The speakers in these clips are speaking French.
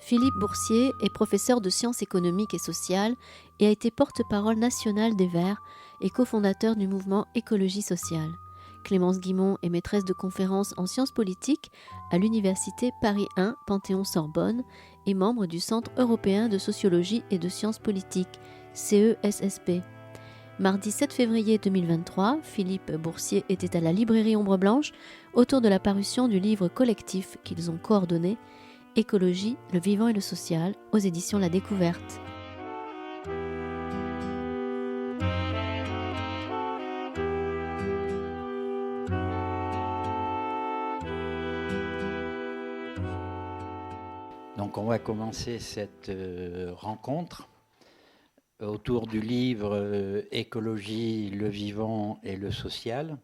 Philippe Boursier est professeur de sciences économiques et sociales et a été porte-parole national des Verts et cofondateur du mouvement Écologie sociale. Clémence Guimont est maîtresse de conférences en sciences politiques à l'Université Paris 1 Panthéon-Sorbonne et membre du Centre européen de sociologie et de sciences politiques, CESSP. Mardi 7 février 2023, Philippe Boursier était à la librairie Ombre Blanche autour de la parution du livre collectif qu'ils ont coordonné, Écologie, le vivant et le social, aux éditions La Découverte. Donc on va commencer cette rencontre autour du livre Écologie, le vivant et le social,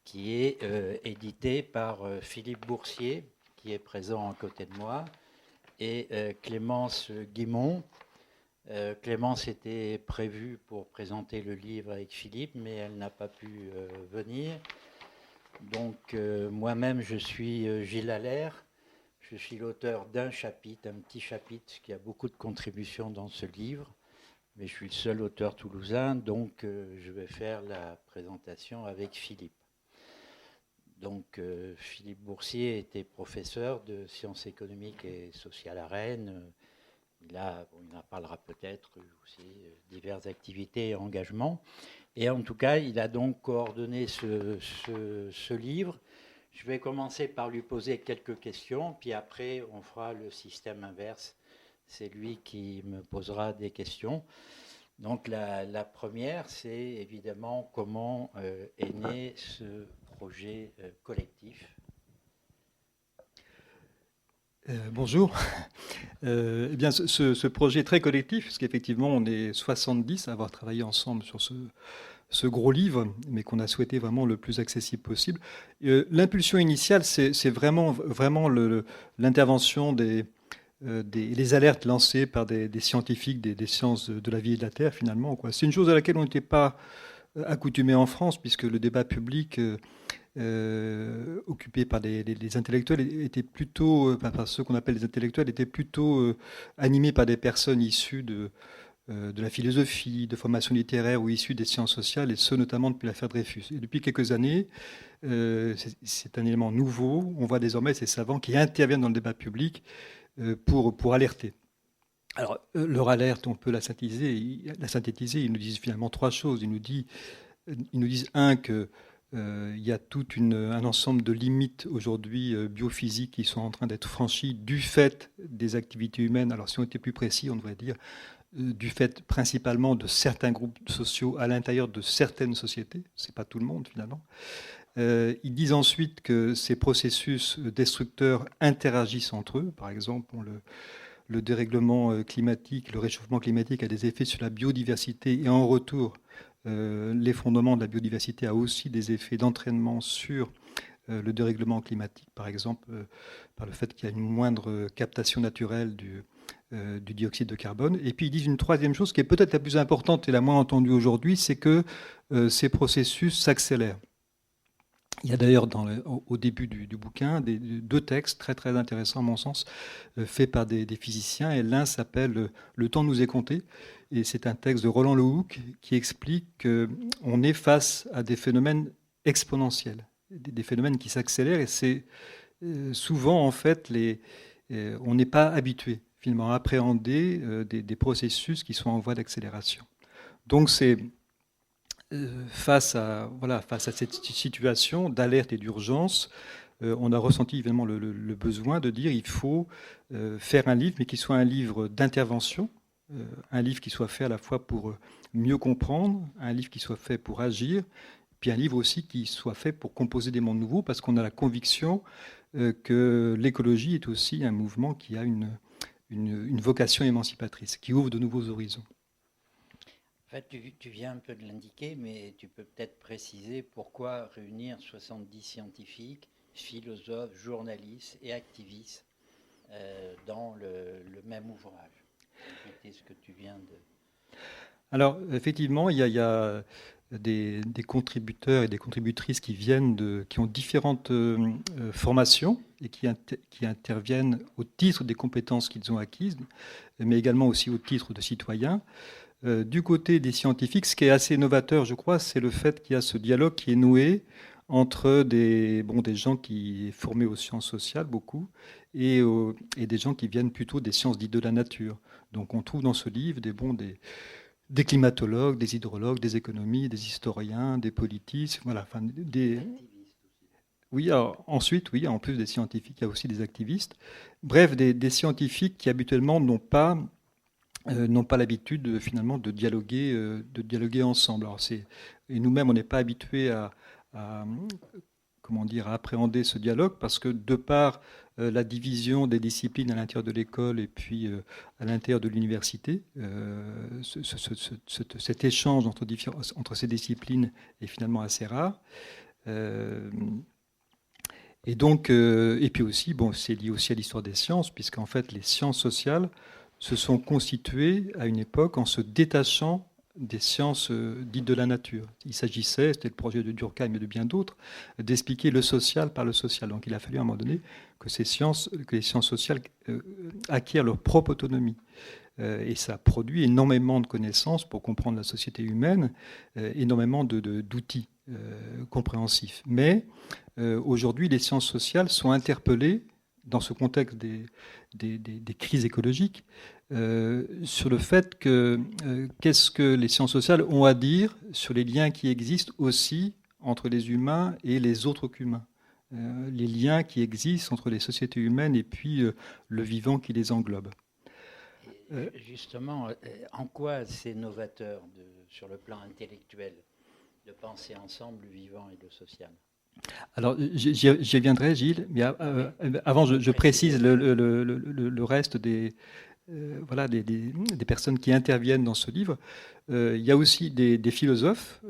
qui est édité par Philippe Boursier, qui est présent à côté de moi, et Clémence Guimont. Clémence était prévue pour présenter le livre avec Philippe, mais elle n'a pas pu venir. Donc moi-même, je suis Gilles Allaire. Je suis l'auteur d'un chapitre, un petit chapitre, qui a beaucoup de contributions dans ce livre, mais je suis le seul auteur toulousain, donc je vais faire la présentation avec Philippe. Donc Philippe Boursier était professeur de sciences économiques et sociales à Rennes. Il en parlera peut-être aussi, diverses activités et engagements. Et en tout cas, il a donc coordonné ce livre. Je vais commencer par lui poser quelques questions, puis après, on fera le système inverse. C'est lui qui me posera des questions. Donc, la première, c'est évidemment comment est né ce projet collectif. Bonjour. Eh bien, ce projet très collectif, puisqu'effectivement, on est 70 à avoir travaillé ensemble sur ce gros livre, mais qu'on a souhaité vraiment le plus accessible possible. L'impulsion initiale, c'est vraiment l'intervention des alertes lancées par des scientifiques des sciences de la vie et de la Terre, finalement, quoi. C'est une chose à laquelle on n'était pas accoutumé en France, puisque le débat public occupé par les intellectuels était plutôt, par ceux qu'on appelle les intellectuels, était plutôt animé par des personnes issues de la philosophie, de formation littéraire ou issues des sciences sociales, et ce notamment depuis l'affaire Dreyfus. Et depuis quelques années, c'est un élément nouveau. On voit désormais ces savants qui interviennent dans le débat public pour alerter. Alors, leur alerte, on peut la synthétiser. Ils nous disent finalement trois choses. Ils nous disent, que il y a tout un ensemble de limites aujourd'hui biophysiques qui sont en train d'être franchies du fait des activités humaines. Alors, si on était plus précis, on devrait dire du fait principalement de certains groupes sociaux à l'intérieur de certaines sociétés. C'est pas tout le monde finalement. Ils disent ensuite que ces processus destructeurs interagissent entre eux. Par exemple, le dérèglement climatique, le réchauffement climatique a des effets sur la biodiversité et en retour, l'effondrement de la biodiversité a aussi des effets d'entraînement sur le dérèglement climatique, par exemple par le fait qu'il y a une moindre captation naturelle du dioxyde de carbone. Et puis ils disent une troisième chose qui est peut-être la plus importante et la moins entendue aujourd'hui, c'est que ces processus s'accélèrent. Il y a d'ailleurs au début du bouquin deux textes très très intéressants à mon sens, faits par des physiciens, et l'un s'appelle Le temps nous est compté, et c'est un texte de Roland Le Houcq qui explique qu'on est face à des phénomènes exponentiels, des phénomènes qui s'accélèrent, et c'est souvent en fait on n'est pas habitué finalement à appréhender des processus qui sont en voie d'accélération. Donc c'est face à cette situation d'alerte et d'urgence, on a ressenti évidemment le besoin de dire il faut faire un livre, mais qui soit un livre d'intervention, un livre qui soit fait à la fois pour mieux comprendre, un livre qui soit fait pour agir, puis un livre aussi qui soit fait pour composer des mondes nouveaux, parce qu'on a la conviction que l'écologie est aussi un mouvement qui a une vocation émancipatrice, qui ouvre de nouveaux horizons. En fait, tu viens un peu de l'indiquer, mais tu peux peut-être préciser pourquoi réunir 70 scientifiques, philosophes, journalistes et activistes dans le même ouvrage. Répétez ce que tu viens de... Alors, effectivement, il y a des contributeurs et des contributrices qui ont différentes formations et qui interviennent au titre des compétences qu'ils ont acquises, mais également aussi au titre de citoyens. Du côté des scientifiques, ce qui est assez novateur, je crois, c'est le fait qu'il y a ce dialogue qui est noué entre des gens qui sont formés aux sciences sociales, beaucoup, et des gens qui viennent plutôt des sciences dites de la nature. Donc on trouve dans ce livre des climatologues, des hydrologues, des économistes, des historiens, des politiciens, voilà, enfin, oui, alors, ensuite, oui, en plus des scientifiques, il y a aussi des activistes. Bref, des scientifiques qui habituellement n'ont pas l'habitude finalement de dialoguer ensemble. Et nous-mêmes, on n'est pas habitués à, comment dire, à appréhender ce dialogue parce que de par la division des disciplines à l'intérieur de l'école et puis à l'intérieur de l'université, cet échange entre ces disciplines est finalement assez rare. Et donc, et puis aussi, bon, c'est lié aussi à l'histoire des sciences, puisqu'en fait, les sciences sociales se sont constituées à une époque en se détachant des sciences dites de la nature. Il s'agissait, c'était le projet de Durkheim et de bien d'autres, d'expliquer le social par le social. Donc il a fallu à un moment donné que les sciences sociales acquièrent leur propre autonomie. Et ça a produit énormément de connaissances pour comprendre la société humaine, énormément d'outils compréhensifs. Mais aujourd'hui, les sciences sociales sont interpellées dans ce contexte des crises écologiques, sur le fait que qu'est-ce que les sciences sociales ont à dire sur les liens qui existent aussi entre les humains et les autres qu'humains. Les liens qui existent entre les sociétés humaines et puis le vivant qui les englobe. Justement, en quoi c'est novateur sur le plan intellectuel de penser ensemble le vivant et le social? Alors, j'y viendrai, Gilles, mais avant, je précise le reste voilà, des personnes qui interviennent dans ce livre. Il y a aussi des philosophes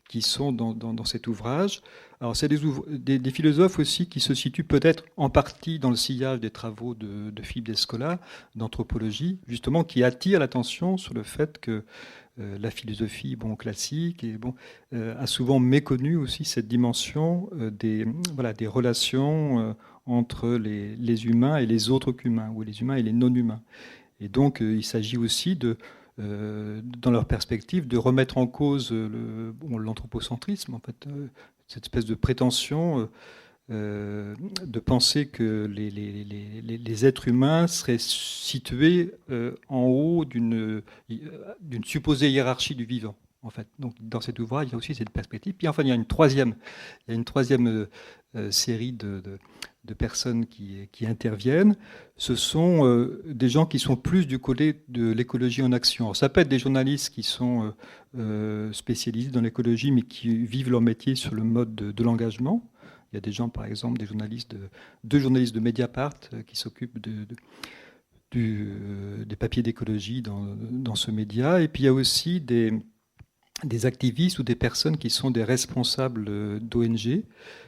qui sont dans cet ouvrage. Alors, c'est des philosophes aussi qui se situent peut-être en partie dans le sillage des travaux de Philippe Descola, d'anthropologie, justement, qui attirent l'attention sur le fait que la philosophie classique a souvent méconnu aussi cette dimension des relations entre les humains et les autres qu'humains, ou les humains et les non-humains. Et donc, il s'agit aussi dans leur perspective, de remettre en cause l'anthropocentrisme, en fait, cette espèce de prétention de penser que les êtres humains seraient situés en haut d'une supposée hiérarchie du vivant. En fait. Donc, dans cet ouvrage, il y a aussi cette perspective. Puis enfin, il y a une troisième série de personnes qui interviennent. Ce sont des gens qui sont plus du côté de l'écologie en action. Alors, ça peut être des journalistes qui sont spécialisés dans l'écologie, mais qui vivent leur métier sur le mode de l'engagement. Il y a des gens, par exemple, deux journalistes de Mediapart qui s'occupent des papiers d'écologie dans ce média. Et puis il y a aussi des activistes ou des personnes qui sont des responsables d'ONG.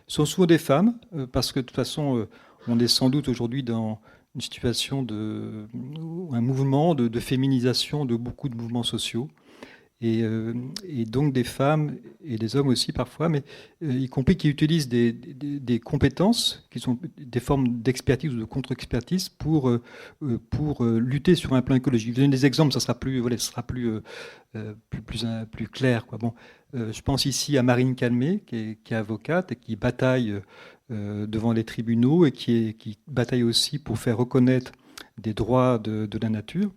Ce sont souvent des femmes, parce que de toute façon, on est sans doute aujourd'hui dans une situation un mouvement de féminisation de beaucoup de mouvements sociaux. Et donc des femmes et des hommes aussi parfois, mais y compris qui utilisent des compétences qui sont des formes d'expertise ou de contre-expertise pour lutter sur un plan écologique. Je vais donner des exemples, ça sera plus clair, quoi. Bon, je pense ici à Marine Calmet, qui est avocate et qui bataille devant les tribunaux et qui bataille aussi pour faire reconnaître des droits de la nature.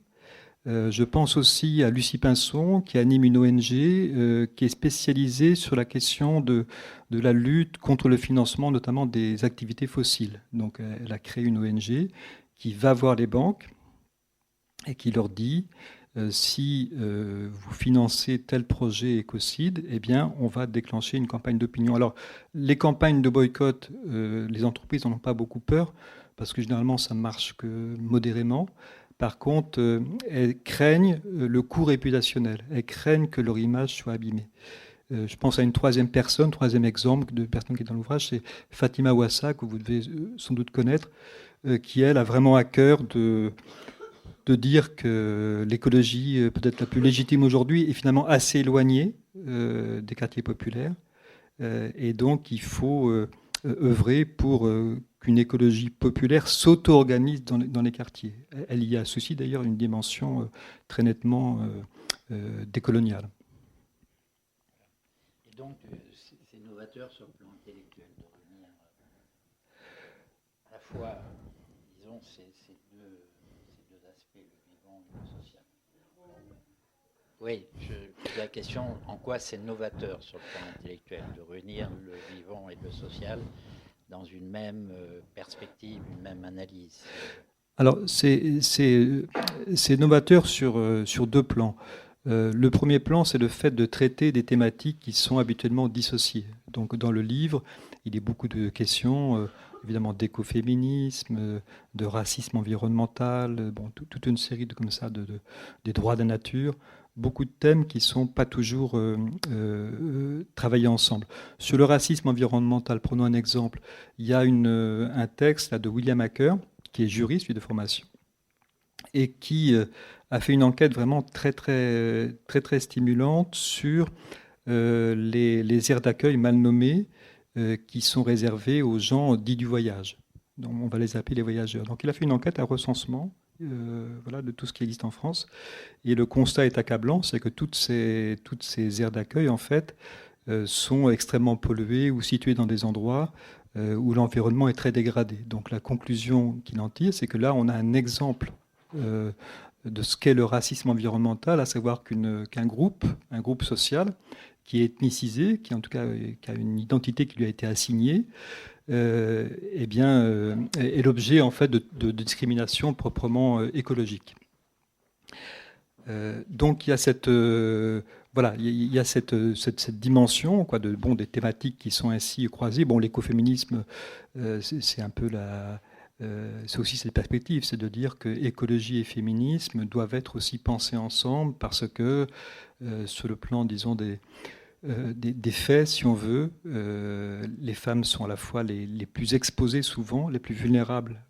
Je pense aussi à Lucie Pinson, qui anime une ONG qui est spécialisée sur la question de la lutte contre le financement, notamment des activités fossiles. Donc, elle a créé une ONG qui va voir les banques et qui leur dit si vous financez tel projet écocide, eh bien, on va déclencher une campagne d'opinion. Alors, les campagnes de boycott, les entreprises n'en ont pas beaucoup peur, parce que généralement, ça marche que modérément. Par contre, elles craignent le coût réputationnel. Elles craignent que leur image soit abîmée. Je pense à une troisième exemple de personne qui est dans l'ouvrage, c'est Fatima Ouassa, que vous devez sans doute connaître, qui, elle, a vraiment à cœur de de dire que l'écologie peut-être la plus légitime aujourd'hui est finalement assez éloignée des quartiers populaires. Et donc il faut œuvrer pour qu'une écologie populaire s'auto-organise dans les quartiers. Elle y associe d'ailleurs une dimension très nettement décoloniale. Et donc c'est novateur sur le plan intellectuel de revenir à la fois, disons, ces deux aspects, le vivant et le social. Oui, je pose la question, en quoi c'est novateur sur le plan intellectuel de réunir le vivant et le social dans une même perspective, une même analyse? Alors, c'est novateur sur deux plans. Le premier plan, c'est le fait de traiter des thématiques qui sont habituellement dissociées. Donc, dans le livre, il y a beaucoup de questions, évidemment, d'écoféminisme, de racisme environnemental, bon, toute une série comme ça des droits de la nature. Beaucoup de thèmes qui ne sont pas toujours travaillés ensemble. Sur le racisme environnemental, prenons un exemple. Il y a un texte là, de William Hacker, qui est juriste, lui, de formation, et qui a fait une enquête vraiment très, très, très, très stimulante sur les aires d'accueil mal nommées qui sont réservées aux gens dits du voyage. Donc, on va les appeler les voyageurs. Donc, il a fait une enquête, un recensement voilà, de tout ce qui existe en France. Et le constat est accablant, c'est que toutes ces aires d'accueil, en fait, sont extrêmement polluées ou situées dans des endroits où l'environnement est très dégradé. Donc la conclusion qu'il en tire, c'est que là, on a un exemple de ce qu'est le racisme environnemental, à savoir qu'un groupe social, qui est ethnicisé, qui en tout cas qui a une identité qui lui a été assignée, eh bien, est l'objet en fait de discrimination proprement écologique. Donc il y a cette voilà, il y a cette dimension quoi, des thématiques qui sont ainsi croisées. Bon, l'écoféminisme, c'est un peu c'est aussi cette perspective, c'est de dire que écologie et féminisme doivent être aussi pensés ensemble parce que sur le plan, disons, des faits, si on veut, les femmes sont à la fois les plus exposées souvent, les plus vulnérables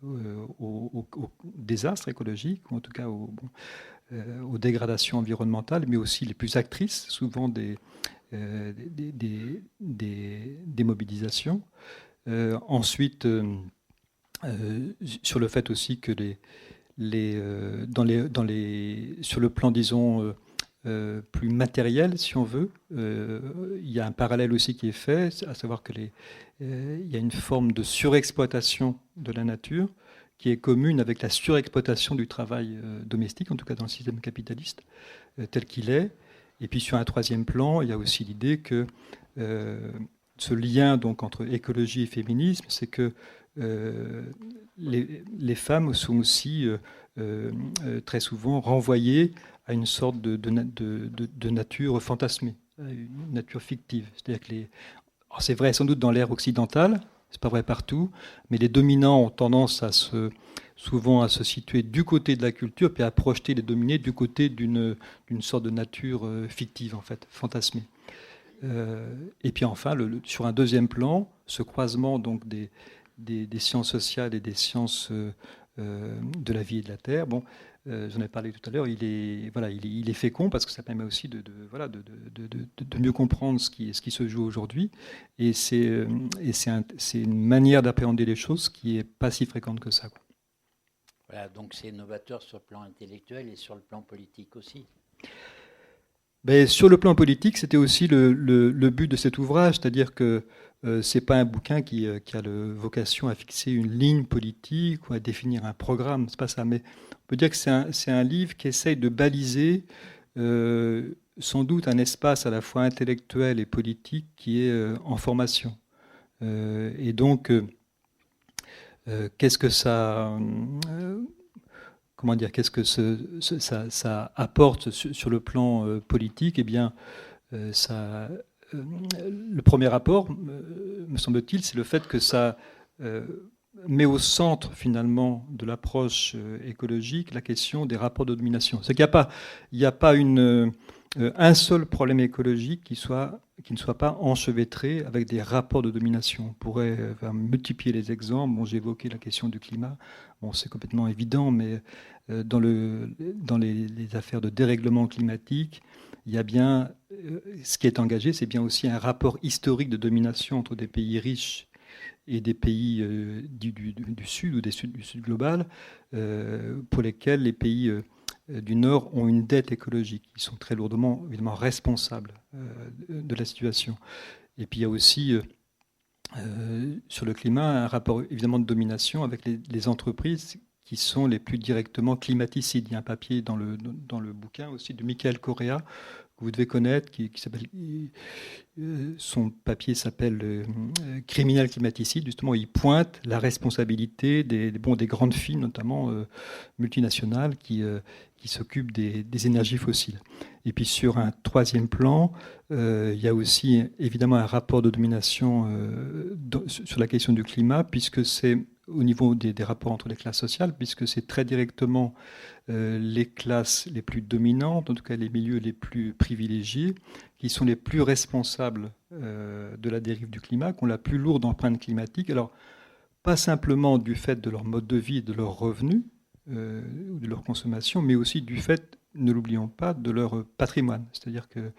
aux désastres écologiques, ou en tout cas aux dégradations environnementales, mais aussi les plus actrices souvent des mobilisations. Ensuite, sur le fait aussi que sur le plan, disons, plus matériel, si on veut, il y a un parallèle aussi qui est fait, à savoir que il y a une forme de surexploitation de la nature qui est commune avec la surexploitation du travail domestique, en tout cas dans le système capitaliste tel qu'il est. Et puis sur un troisième plan, il y a aussi l'idée que ce lien donc entre écologie et féminisme, c'est que les femmes sont aussi très souvent renvoyées à une sorte de nature fantasmée, une nature fictive. C'est-à-dire que c'est vrai sans doute dans l'ère occidentale, c'est pas vrai partout, mais les dominants ont tendance souvent à se situer du côté de la culture, puis à projeter les dominés du côté d'une sorte de nature fictive, en fait, fantasmée. Et puis enfin, sur un deuxième plan, ce croisement donc des sciences sociales et des sciences de la vie et de la terre, bon, j'en ai parlé tout à l'heure, il est fécond parce que ça permet aussi de mieux comprendre ce qui se joue aujourd'hui. Et c'est une manière d'appréhender les choses qui n'est pas si fréquente que ça, quoi. Voilà, donc c'est novateur sur le plan intellectuel et sur le plan politique aussi. Ben, sur le plan politique, c'était aussi le but de cet ouvrage, c'est-à-dire que c'est pas un bouquin qui a vocation à fixer une ligne politique ou à définir un programme, c'est pas ça, mais on peut dire que c'est un livre qui essaye de baliser sans doute un espace à la fois intellectuel et politique qui est en formation. Et donc, qu'est-ce que ça... comment dire, qu'est-ce que ça apporte sur le plan politique? Eh bien, le premier rapport, me semble-t-il, c'est le fait que ça met au centre, finalement, de l'approche écologique la question des rapports de domination. C'est qu'il n'y a pas une un seul problème écologique qui ne soit pas enchevêtré avec des rapports de domination. On pourrait multiplier les exemples. Bon, j'ai évoqué la question du climat. Bon, c'est complètement évident, mais dans les affaires de dérèglement climatique, il y a bien, ce qui est engagé, c'est bien aussi un rapport historique de domination entre des pays riches et des pays du Sud ou du Sud global, pour lesquels les pays du Nord ont une dette écologique. Ils sont très lourdement, évidemment, responsables de la situation. Et puis il y a aussi, sur le climat, un rapport évidemment de domination avec les entreprises qui sont les plus directement climaticides. Il y a un papier dans le bouquin aussi de Michael Correa, que vous devez connaître, qui s'appelle, son papier s'appelle Criminel climaticide. Justement, il pointe la responsabilité des grandes firmes, notamment multinationales, qui s'occupent des énergies fossiles. Et puis sur un troisième plan, il y a aussi évidemment un rapport de domination sur la question du climat, puisque c'est au niveau des rapports entre les classes sociales, puisque c'est très directement les classes les plus dominantes, en tout cas les milieux les plus privilégiés, qui sont les plus responsables de la dérive du climat, qui ont la plus lourde empreinte climatique. Alors, pas simplement du fait de leur mode de vie, de leurs revenus, ou de leur consommation, mais aussi du fait, ne l'oublions pas, de leur patrimoine. C'est-à-dire que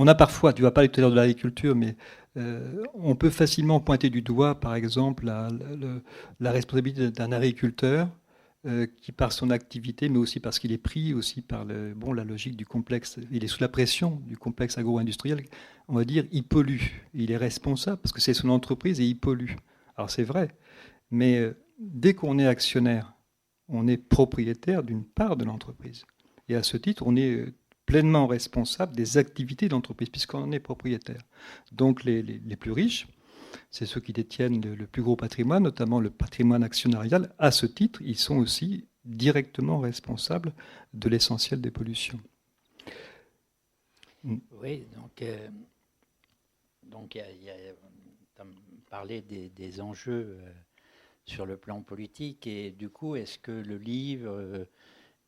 on a parfois, tu vas parler tout à l'heure de l'agriculture, mais on peut facilement pointer du doigt, par exemple, la responsabilité d'un agriculteur qui, par son activité, mais aussi parce qu'il est pris, aussi par la logique du complexe, il est sous la pression du complexe agro-industriel, on va dire, il pollue. Il est responsable parce que c'est son entreprise et il pollue. Alors c'est vrai, mais dès qu'on est actionnaire, on est propriétaire d'une part de l'entreprise. Et à ce titre, on est pleinement responsable des activités de l'entreprise, puisqu'on en est propriétaire. Donc les plus riches, c'est ceux qui détiennent le plus gros patrimoine, notamment le patrimoine actionnarial. À ce titre, ils sont aussi directement responsables de l'essentiel des pollutions. Oui, donc tu as parlé des enjeux sur le plan politique, et du coup, est-ce que le livre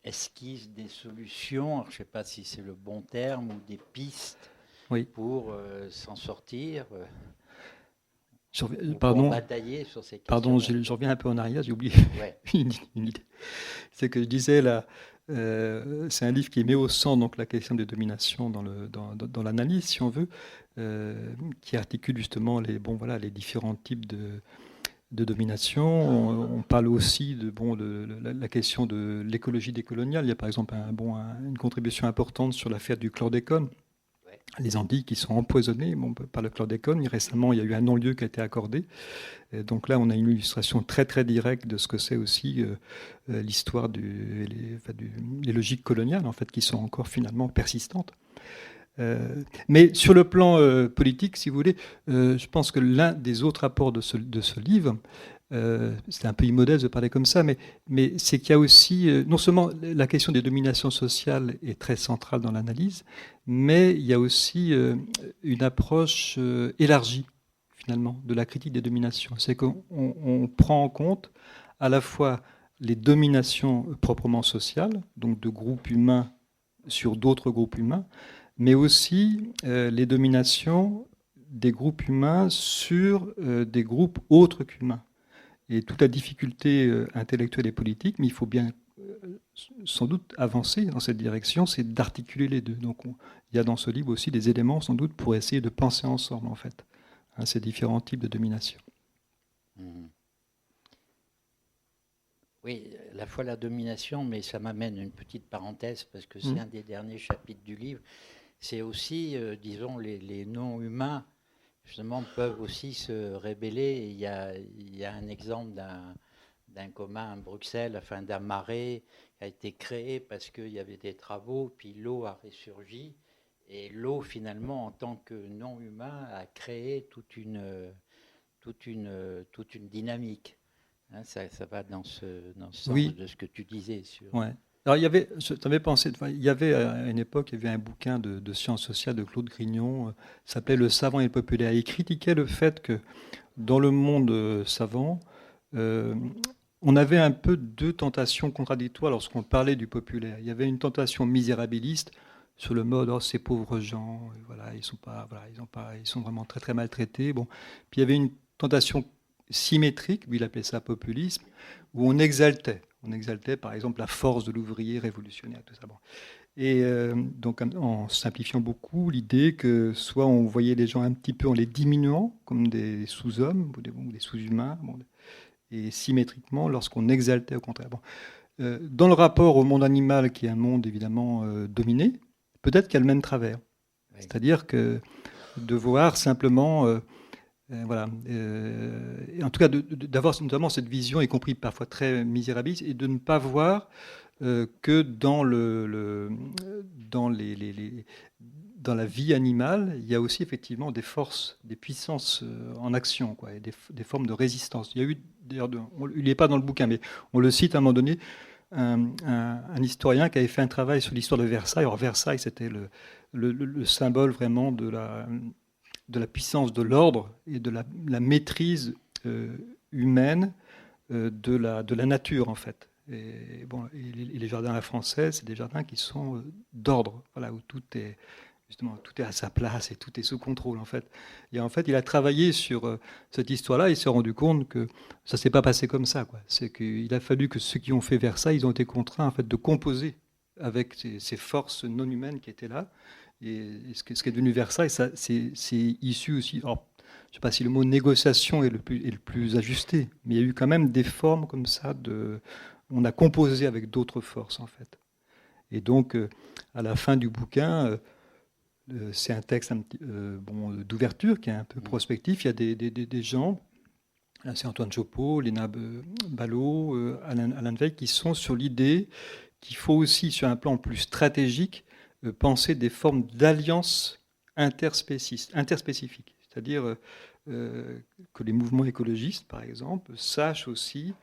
esquisse des solutions, je ne sais pas si c'est le bon terme, ou des pistes pour s'en sortir pour batailler sur ces questions? Pardon, je reviens un peu en arrière, j'ai oublié une idée. C'est que je disais, là, c'est un livre qui met au centre donc, la question des dominations dans l'analyse, si on veut, qui articule justement les différents types de domination. On parle aussi de la question de l'écologie décoloniale. Il y a par exemple une contribution importante sur l'affaire du chlordécone. Les Antilles qui sont empoisonnées par le chlordécone. Récemment, il y a eu un non-lieu qui a été accordé. Et donc là, on a une illustration très très directe de ce que c'est aussi l'histoire des logiques coloniales, en fait, qui sont encore finalement persistantes. Mais sur le plan politique, si vous voulez, je pense que l'un des autres apports de ce livre, c'est un peu immodeste de parler comme ça, mais c'est qu'il y a aussi, non seulement la question des dominations sociales est très centrale dans l'analyse, mais il y a aussi une approche élargie, finalement, de la critique des dominations. C'est qu'on prend en compte à la fois les dominations proprement sociales, donc de groupes humains sur d'autres groupes humains, mais aussi les dominations des groupes humains sur des groupes autres qu'humains. Et toute la difficulté intellectuelle et politique, mais il faut bien sans doute avancer dans cette direction, c'est d'articuler les deux. Donc il y a dans ce livre aussi des éléments sans doute pour essayer de penser ensemble en fait, ces différents types de domination. Oui, à la fois la domination, mais ça m'amène une petite parenthèse parce que c'est un des derniers chapitres du livre. C'est aussi, disons, les non-humains justement peuvent aussi se rébeller. Il y a un exemple d'un commun à Bruxelles, d'un marais qui a été créé parce qu'il y avait des travaux, puis l'eau a ressurgi. Et l'eau, finalement, en tant que non-humain, a créé toute une dynamique. Hein, ça va dans ce sens de ce que tu disais. Ouais. Alors, il y avait à une époque, il y avait un bouquin de sciences sociales de Claude Grignon, s'appelait Le savant et le populaire. Il critiquait le fait que dans le monde savant, on avait un peu deux tentations contradictoires lorsqu'on parlait du populaire. Il y avait une tentation misérabiliste sur le mode, oh, ces pauvres gens, voilà, ils sont pas, voilà, ils sont vraiment très très maltraités. Bon, puis il y avait une tentation symétrique, lui il appelait ça populisme, où on exaltait par exemple la force de l'ouvrier révolutionnaire, tout ça. Bon. Et donc en simplifiant beaucoup l'idée que soit on voyait les gens un petit peu en les diminuant comme des sous-hommes ou des sous-humains, bon, et symétriquement lorsqu'on exaltait au contraire. Bon. Dans le rapport au monde animal, qui est un monde évidemment dominé, peut-être qu'il y a le même travers. Oui. C'est-à-dire que de voir simplement, voilà, et en tout cas d'avoir notamment cette vision, y compris parfois très misérabiliste, et de ne pas voir que dans dans la vie animale, il y a aussi effectivement des forces, des puissances en action, quoi, et des formes de résistance. Il y a eu, d'ailleurs, il n'est pas dans le bouquin, mais on le cite à un moment donné, un historien qui avait fait un travail sur l'histoire de Versailles. Alors Versailles, c'était le symbole vraiment de la puissance de l'ordre et de la maîtrise humaine de la nature, en fait. Et, bon, et les jardins à la française, c'est des jardins qui sont d'ordre, voilà, où tout est à sa place et tout est sous contrôle, en fait. Et en fait, il a travaillé sur cette histoire-là, et il s'est rendu compte que ça ne s'est pas passé comme ça, quoi. C'est qu'il a fallu que ceux qui ont fait Versailles, ils ont été contraints, en fait, de composer avec ces forces non humaines qui étaient là. Et ce qui est devenu Versailles, c'est issu aussi... Alors, je ne sais pas si le mot négociation est le plus ajusté, mais il y a eu quand même des formes comme ça on a composé avec d'autres forces, en fait. Et donc, à la fin du bouquin, c'est un texte d'ouverture qui est un peu prospectif. Il y a des gens, là c'est Antoine Chopeau, Léna Ballot, Alain Veil, qui sont sur l'idée qu'il faut aussi, sur un plan plus stratégique, penser des formes d'alliances interspécifiques. C'est-à-dire que les mouvements écologistes, par exemple, sachent aussi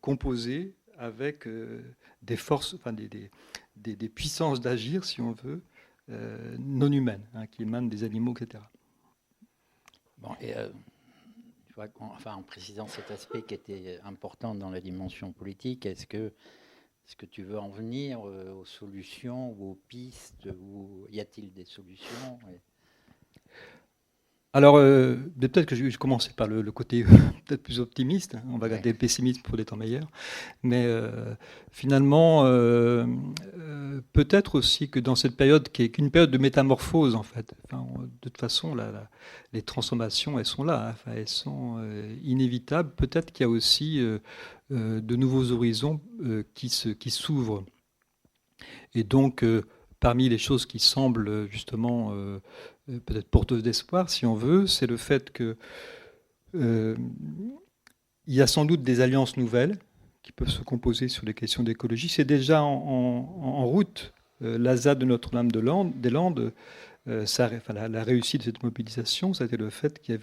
composer avec des forces, enfin des puissances d'agir, si on veut, non humaines, hein, qui émanent des animaux, etc. Bon, et en précisant cet aspect qui était important dans la dimension politique, est-ce que tu veux en venir aux solutions ou aux pistes, ou y a-t-il des solutions? Alors, peut-être que je vais commencer par le côté peut-être plus optimiste. On va garder le pessimisme pour des temps meilleurs. Mais finalement, peut-être aussi que dans cette période, qui est qu'une période de métamorphose, en fait. Enfin, de toute façon, les transformations, elles sont là. Hein. Enfin, elles sont inévitables. Peut-être qu'il y a aussi de nouveaux horizons qui s'ouvrent. Et donc, parmi les choses qui semblent justement peut-être porteuse d'espoir, si on veut, c'est le fait que il y a sans doute des alliances nouvelles qui peuvent se composer sur les questions d'écologie. C'est déjà en route. L'ASA de Notre-Dame des Landes, la réussite de cette mobilisation, ça a été le fait qu'il y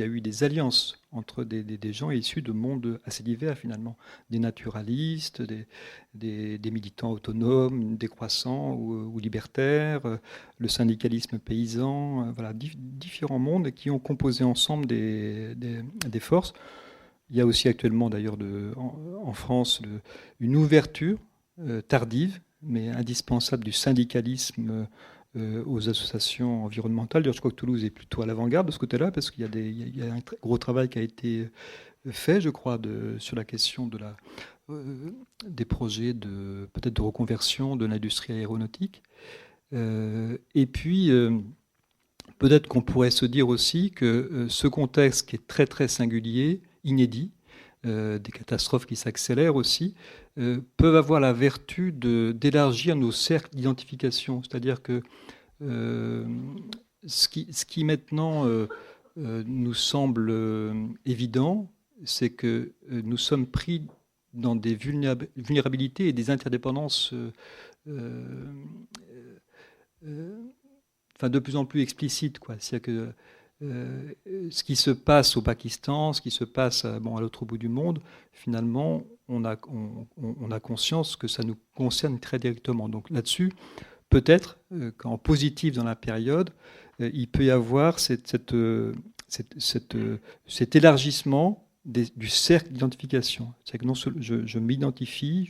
a eu des alliances entre des gens issus de mondes assez divers, finalement. Des naturalistes, des militants autonomes, des croissants ou libertaires, le syndicalisme paysan, voilà, différents mondes qui ont composé ensemble des forces. Il y a aussi actuellement, d'ailleurs, en France, une ouverture tardive, mais indispensable, du syndicalisme aux associations environnementales. D'ailleurs, je crois que Toulouse est plutôt à l'avant-garde de ce côté-là, parce qu'il y a un gros travail qui a été fait, je crois, sur la question des projets peut-être de reconversion de l'industrie aéronautique. Et puis, peut-être qu'on pourrait se dire aussi que ce contexte qui est très très singulier, inédit, des catastrophes qui s'accélèrent aussi, peuvent avoir la vertu d'élargir nos cercles d'identification. C'est-à-dire que ce qui maintenant nous semble évident, c'est que nous sommes pris dans des vulnérabilités et des interdépendances de plus en plus explicites, quoi. C'est-à-dire que ce qui se passe au Pakistan, ce qui se passe à l'autre bout du monde, finalement, on a conscience que ça nous concerne très directement. Donc là-dessus, peut-être qu'en positif dans la période, il peut y avoir cet élargissement du cercle d'identification. C'est que non seulement je m'identifie,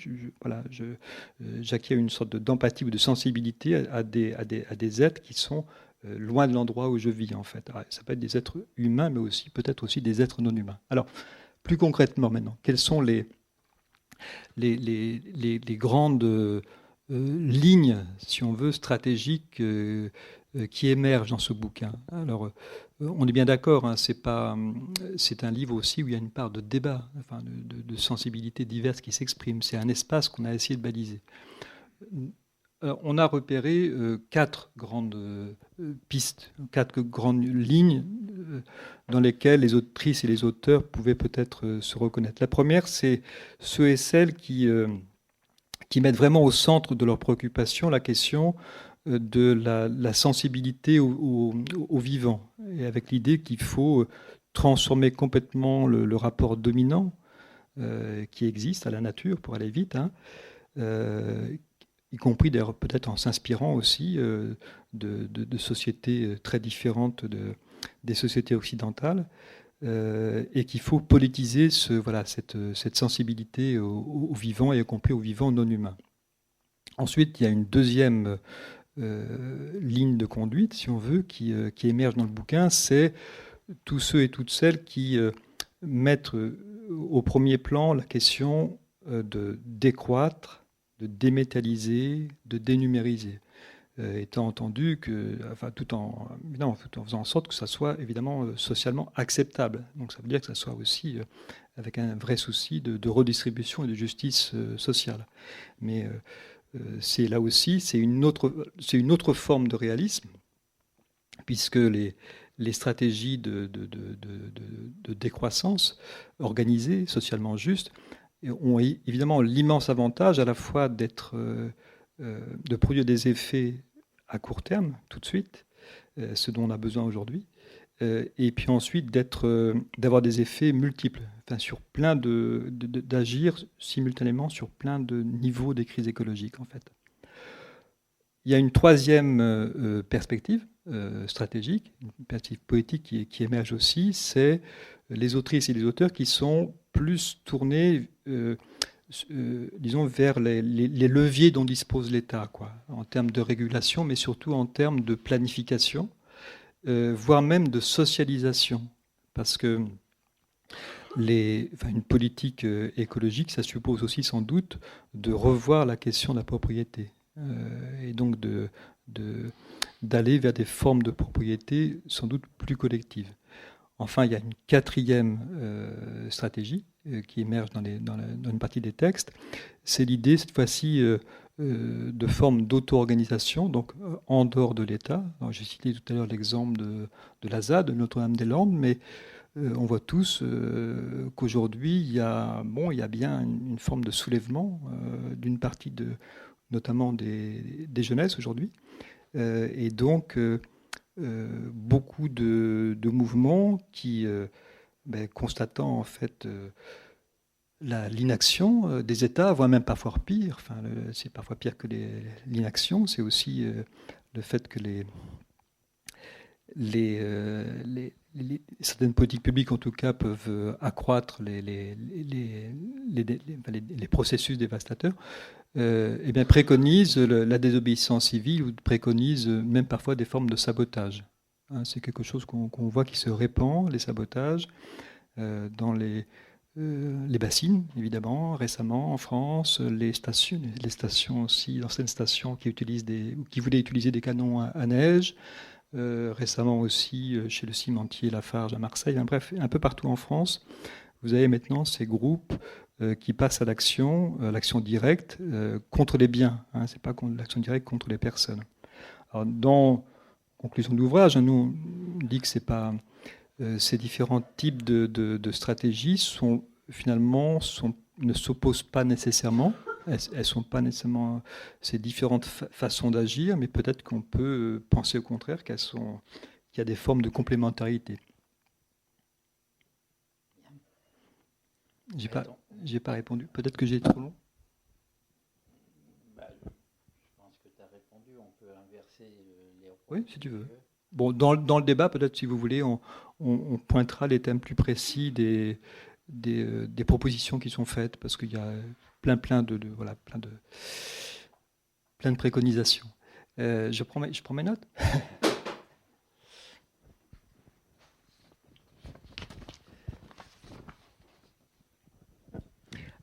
j'acquiers une sorte d'empathie ou de sensibilité à des êtres qui sont loin de l'endroit où je vis, en fait. Alors, ça peut être des êtres humains, mais aussi peut-être aussi des êtres non humains. Alors, plus concrètement maintenant, quelles sont les grandes lignes, si on veut, stratégiques qui émergent dans ce bouquin? Alors, on est bien d'accord, hein, c'est un livre aussi où il y a une part de débat, enfin, de sensibilités diverses qui s'expriment. C'est un espace qu'on a essayé de baliser. On a repéré 4 grandes pistes, 4 grandes lignes dans lesquelles les autrices et les auteurs pouvaient peut-être se reconnaître. La première, c'est ceux et celles qui mettent vraiment au centre de leurs préoccupations la question de la sensibilité au vivant, et avec l'idée qu'il faut transformer complètement le rapport dominant qui existe à la nature, pour aller vite, hein, y compris d'ailleurs peut-être en s'inspirant aussi de sociétés très différentes des sociétés occidentales, et qu'il faut politiser cette sensibilité au vivant, et y compris au vivant non humain. Ensuite, il y a une deuxième ligne de conduite, si on veut, qui émerge dans le bouquin, c'est tous ceux et toutes celles qui mettent au premier plan la question de décroître, de démétalliser, de dénumériser, étant entendu que, enfin, tout en faisant en sorte que ça soit évidemment socialement acceptable. Donc ça veut dire que ça soit aussi avec un vrai souci de redistribution et de justice sociale. Mais c'est là aussi, c'est une autre forme de réalisme, puisque les stratégies de décroissance organisées, socialement justes, ont évidemment l'immense avantage à la fois de produire des effets à court terme, tout de suite, ce dont on a besoin aujourd'hui, et puis ensuite d'avoir des effets multiples, enfin, sur plein d'agir simultanément sur plein de niveaux des crises écologiques, en fait. Il y a une troisième perspective stratégique, une perspective poétique qui émerge aussi, c'est les autrices et les auteurs qui sont plus tournés, disons, vers les leviers dont dispose l'État, quoi, en termes de régulation, mais surtout en termes de planification, voire même de socialisation. Parce que une politique écologique, ça suppose aussi sans doute de revoir la question de la propriété, et donc d'aller vers des formes de propriété sans doute plus collectives. Enfin, il y a une quatrième stratégie qui émerge dans une partie des textes. C'est l'idée, cette fois-ci, de formes d'auto-organisation, donc en dehors de l'État. J'ai cité tout à l'heure l'exemple de la ZAD, de Notre-Dame-des-Landes, mais on voit tous qu'aujourd'hui, il y a bien une forme de soulèvement d'une partie notamment des jeunesses aujourd'hui. Et donc, beaucoup de mouvements qui, constatant en fait l'inaction des États, voire même parfois pire, enfin, c'est parfois pire que l'inaction, c'est aussi le fait que certaines politiques publiques, en tout cas, peuvent accroître les processus dévastateurs, eh bien, préconisent la désobéissance civile, ou préconisent même parfois des formes de sabotage. Hein, c'est quelque chose qu'on voit qui se répand, les sabotages, dans les bassines, évidemment, récemment en France, les stations aussi, l'ancienne station qui voulaient utiliser des canons à neige, récemment aussi chez le cimentier Lafarge à Marseille, bref, un peu partout en France, vous avez maintenant ces groupes qui passent à l'action directe contre les biens, hein, c'est pas l'action directe contre les personnes. Alors, dans conclusion de l'ouvrage, nous on dit que c'est pas ces différents types de stratégies ne s'opposent pas nécessairement. Elles sont pas nécessairement ces différentes façons d'agir, mais peut-être qu'on peut penser au contraire qu'il y a des formes de complémentarité. J'ai pas répondu. Peut-être que j'ai été trop long. Je pense que tu as répondu. On peut inverser les rôles. Oui, si tu veux. Bon, dans le débat, peut-être, si vous voulez, on pointera les thèmes plus précis des des propositions qui sont faites, parce qu'il y a plein de préconisations. Je prends mes notes.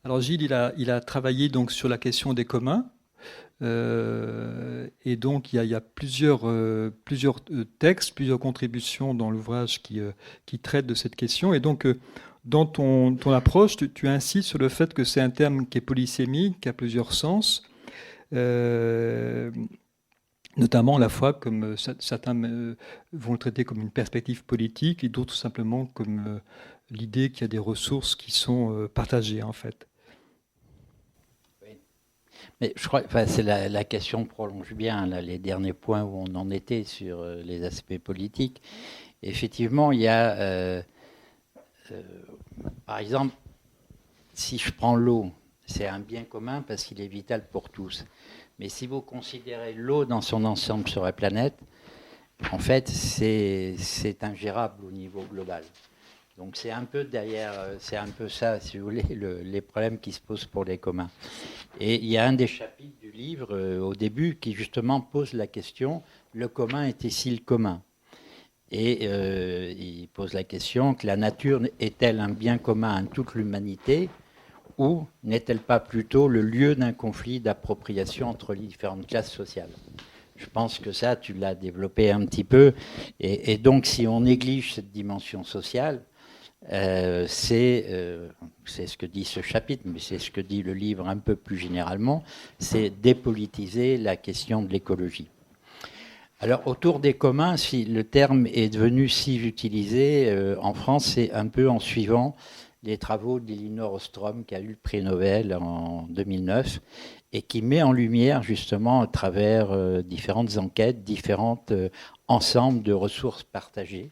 Alors Gilles, il a travaillé donc sur la question des communs. Et donc il y a plusieurs textes, plusieurs contributions dans l'ouvrage qui traitent de cette question. Et donc dans ton approche, tu insistes sur le fait que c'est un terme qui est polysémique, qui a plusieurs sens, notamment à la fois comme certains vont le traiter comme une perspective politique et d'autres simplement comme l'idée qu'il y a des ressources qui sont partagées en fait. Mais je crois que c'est la question prolonge bien là, les derniers points où on en était sur les aspects politiques. Effectivement, il y a, par exemple, si je prends l'eau, c'est un bien commun parce qu'il est vital pour tous. Mais si vous considérez l'eau dans son ensemble sur la planète, en fait, c'est ingérable au niveau global. Donc c'est un peu derrière, c'est un peu ça, si vous voulez, les problèmes qui se posent pour les communs. Et il y a un des chapitres du livre au début qui justement pose la question, le commun est-il commun ? Et il pose la question que la nature est-elle un bien commun à toute l'humanité ou n'est-elle pas plutôt le lieu d'un conflit d'appropriation entre les différentes classes sociales ? Je pense que ça, tu l'as développé un petit peu. Et donc si on néglige cette dimension sociale, c'est ce que dit ce chapitre, mais c'est ce que dit le livre un peu plus généralement, c'est dépolitiser la question de l'écologie. Alors autour des communs, si le terme est devenu si utilisé en France, c'est un peu en suivant les travaux d'Elinor Ostrom qui a eu le prix Nobel en 2009 et qui met en lumière justement à travers différentes enquêtes, différents ensembles de ressources partagées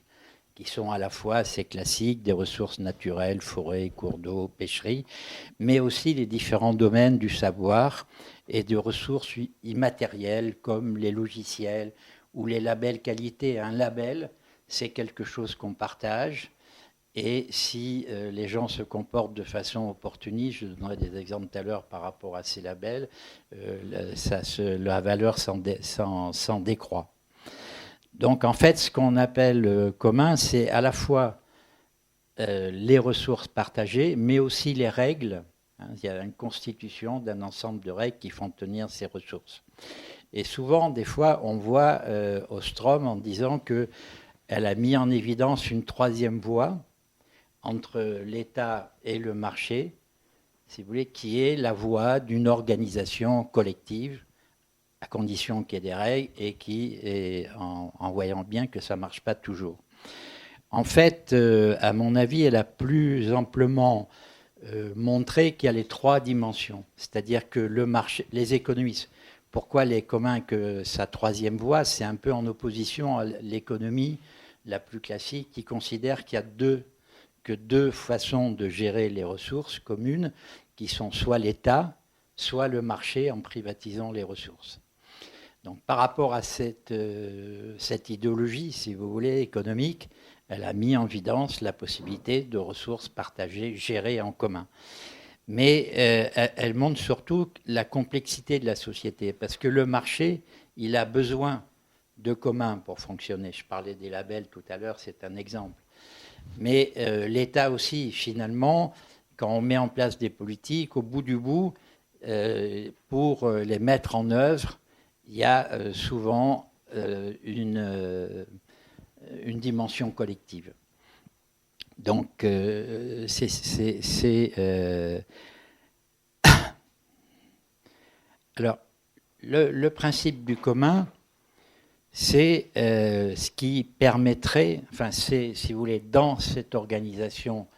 qui sont à la fois assez classiques, des ressources naturelles, forêts, cours d'eau, pêcherie, mais aussi les différents domaines du savoir et de ressources immatérielles comme les logiciels ou les labels qualité. Un label, c'est quelque chose qu'on partage. Et si les gens se comportent de façon opportuniste, je donnerai des exemples tout à l'heure par rapport à ces labels, la valeur s'en décroît. Donc en fait, ce qu'on appelle commun, c'est à la fois les ressources partagées, mais aussi les règles. Il y a une constitution d'un ensemble de règles qui font tenir ces ressources. Et souvent, des fois, on voit Ostrom en disant qu'elle a mis en évidence une troisième voie entre l'État et le marché, si vous voulez, qui est la voie d'une organisation collective, à condition qu'il y ait des règles et en voyant bien que ça ne marche pas toujours. En fait, à mon avis, elle a plus amplement montré qu'il y a les trois dimensions. C'est-à-dire que le marché, les économistes, pourquoi les communs que sa troisième voie, c'est un peu en opposition à l'économie la plus classique qui considère qu'il y a deux façons de gérer les ressources communes, qui sont soit l'État, soit le marché en privatisant les ressources. Donc par rapport à cette idéologie, si vous voulez, économique, elle a mis en évidence la possibilité de ressources partagées, gérées en commun. Mais elle montre surtout la complexité de la société, parce que le marché, il a besoin de communs pour fonctionner. Je parlais des labels tout à l'heure, c'est un exemple. Mais l'État aussi, finalement, quand on met en place des politiques, au bout du bout, pour les mettre en œuvre, il y a souvent une dimension collective. Donc, alors, le principe du commun, c'est ce qui permettrait, enfin, c'est, si vous voulez, dans cette organisation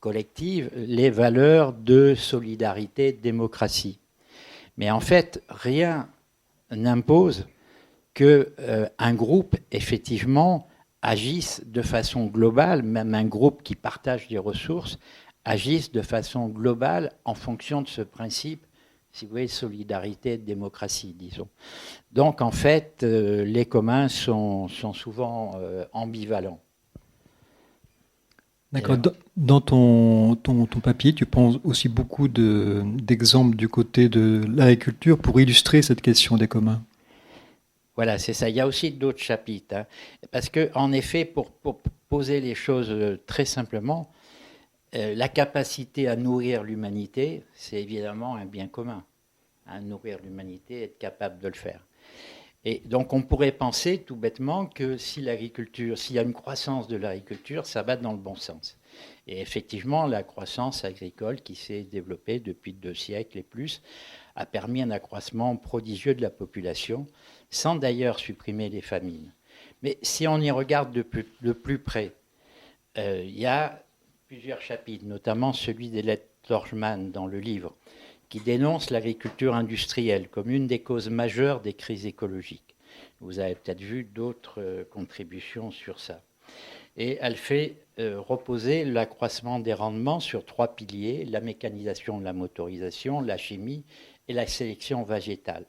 collective, les valeurs de solidarité, de démocratie. Mais en fait, rien n'impose qu'un groupe, effectivement, agisse de façon globale, même un groupe qui partage des ressources, agisse de façon globale en fonction de ce principe, si vous voulez, solidarité, démocratie, disons. Donc, en fait, les communs sont souvent ambivalents. D'accord. Dans ton papier, tu prends aussi beaucoup d'exemples du côté de l'agriculture pour illustrer cette question des communs. Voilà, c'est ça. Il y a aussi d'autres chapitres. Hein. Parce qu'en effet, pour poser les choses très simplement, la capacité à nourrir l'humanité, c'est évidemment un bien commun. Hein, nourrir l'humanité, être capable de le faire. Et donc on pourrait penser tout bêtement que si l'agriculture, s'il y a une croissance de l'agriculture, ça va dans le bon sens. Et effectivement, la croissance agricole qui s'est développée depuis 2 siècles et plus a permis un accroissement prodigieux de la population, sans d'ailleurs supprimer les famines. Mais si on y regarde de plus près, il y a plusieurs chapitres, notamment celui d'Elette Torgman dans le livre, qui dénonce l'agriculture industrielle comme une des causes majeures des crises écologiques. Vous avez peut-être vu d'autres contributions sur ça. Et elle fait reposer l'accroissement des rendements sur 3 piliers, la mécanisation, la motorisation, la chimie et la sélection végétale.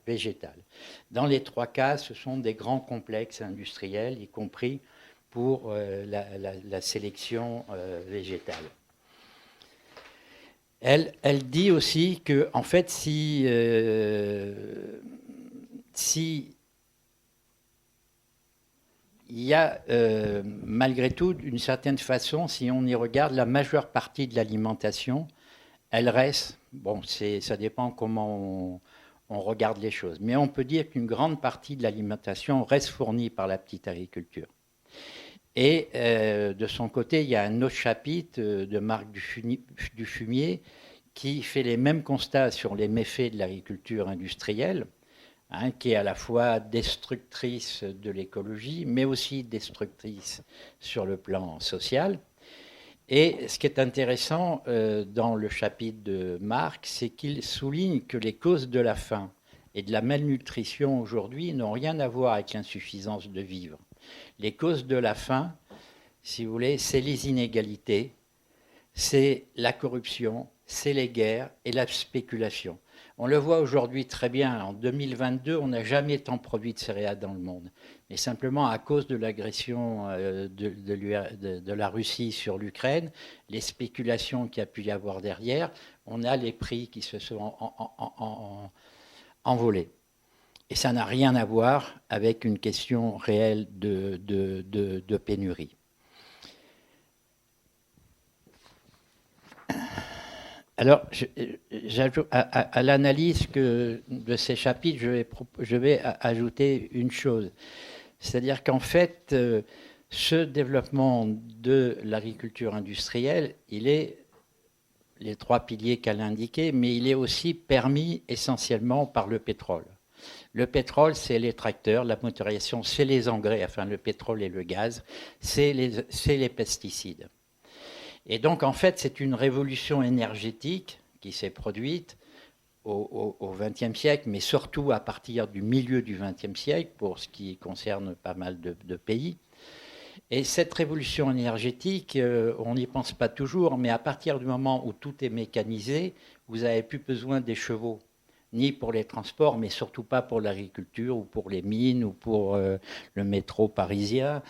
Dans les 3 cas, ce sont des grands complexes industriels, y compris pour la sélection végétale. Elle dit aussi que, en fait, si il y a malgré tout, d'une certaine façon, si on y regarde, la majeure partie de l'alimentation, elle reste, bon, ça dépend comment on regarde les choses, mais on peut dire qu'une grande partie de l'alimentation reste fournie par la petite agriculture. Et de son côté, il y a un autre chapitre de Marc Dufumier qui fait les mêmes constats sur les méfaits de l'agriculture industrielle, hein, qui est à la fois destructrice de l'écologie, mais aussi destructrice sur le plan social. Et ce qui est intéressant dans le chapitre de Marc, c'est qu'il souligne que les causes de la faim et de la malnutrition aujourd'hui n'ont rien à voir avec l'insuffisance de vivre. Les causes de la faim, si vous voulez, c'est les inégalités, c'est la corruption, c'est les guerres et la spéculation. On le voit aujourd'hui très bien. En 2022, on n'a jamais tant produit de céréales dans le monde. Mais simplement à cause de l'agression de la Russie sur l'Ukraine, les spéculations qu'il y a pu y avoir derrière, on a les prix qui se sont envolés. Et ça n'a rien à voir avec une question réelle de pénurie. Alors, à l'analyse de ces chapitres, je vais ajouter une chose. C'est-à-dire qu'en fait, ce développement de l'agriculture industrielle, il est les 3 piliers qu'elle a indiqués, mais il est aussi permis essentiellement par le pétrole. Le pétrole, c'est les tracteurs, la motorisation, c'est les engrais, enfin le pétrole et le gaz, c'est les pesticides. Et donc, en fait, c'est une révolution énergétique qui s'est produite au XXe siècle, mais surtout à partir du milieu du XXe siècle, pour ce qui concerne pas mal de pays. Et cette révolution énergétique, on n'y pense pas toujours, mais à partir du moment où tout est mécanisé, vous n'avez plus besoin des chevaux, ni pour les transports, mais surtout pas pour l'agriculture, ou pour les mines, ou pour le métro parisien.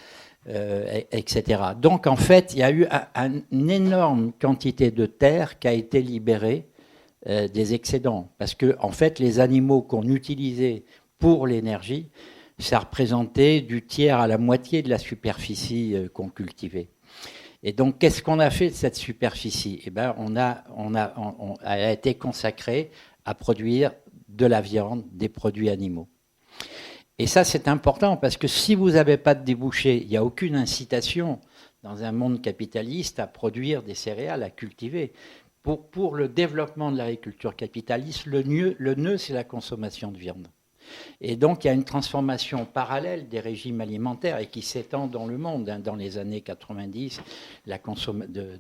Etc. Donc en fait, il y a eu une énorme quantité de terre qui a été libérée des excédents. Parce que en fait, les animaux qu'on utilisait pour l'énergie, ça représentait du tiers à la moitié de la superficie qu'on cultivait. Et donc, qu'est-ce qu'on a fait de cette superficie ? Eh ben, elle a été consacrée à produire de la viande, des produits animaux. Et ça, c'est important parce que si vous n'avez pas de débouchés, il n'y a aucune incitation dans un monde capitaliste à produire des céréales, à cultiver. Pour le développement de l'agriculture capitaliste, le nœud, c'est la consommation de viande. Et donc, il y a une transformation parallèle des régimes alimentaires et qui s'étend dans le monde. Dans les années 90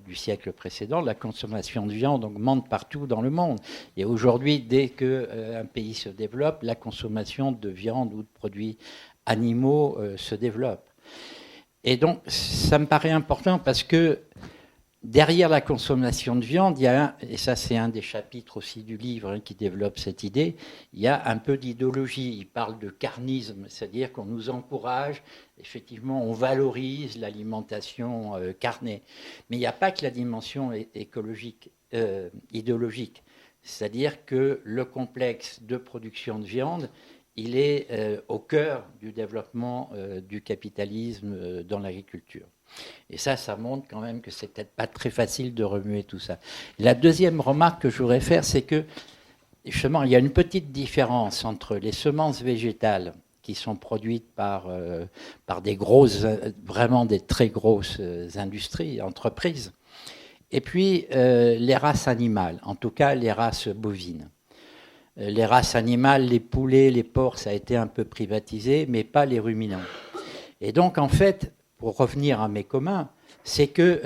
du siècle précédent, la consommation de viande augmente partout dans le monde. Et aujourd'hui, dès qu'un pays se développe, la consommation de viande ou de produits animaux se développe. Et donc, ça me paraît important parce que derrière la consommation de viande, il y a, et ça c'est un des chapitres aussi du livre qui développe cette idée, il y a un peu d'idéologie. Il parle de carnisme, c'est-à-dire qu'on nous encourage, effectivement, on valorise l'alimentation carnée. Mais il n'y a pas que la dimension écologique, idéologique. C'est-à-dire que le complexe de production de viande, il est au cœur du développement du capitalisme dans l'agriculture. Et ça montre quand même que c'est peut-être pas très facile de remuer tout ça. La deuxième remarque que je voudrais faire, c'est que justement, il y a une petite différence entre les semences végétales qui sont produites par des grosses, vraiment des très grosses industries, entreprises, et puis les races animales, en tout cas les races bovines. Les races animales, les poulets, les porcs, ça a été un peu privatisé, mais pas les ruminants. Et donc, en fait, pour revenir à mes communs, c'est que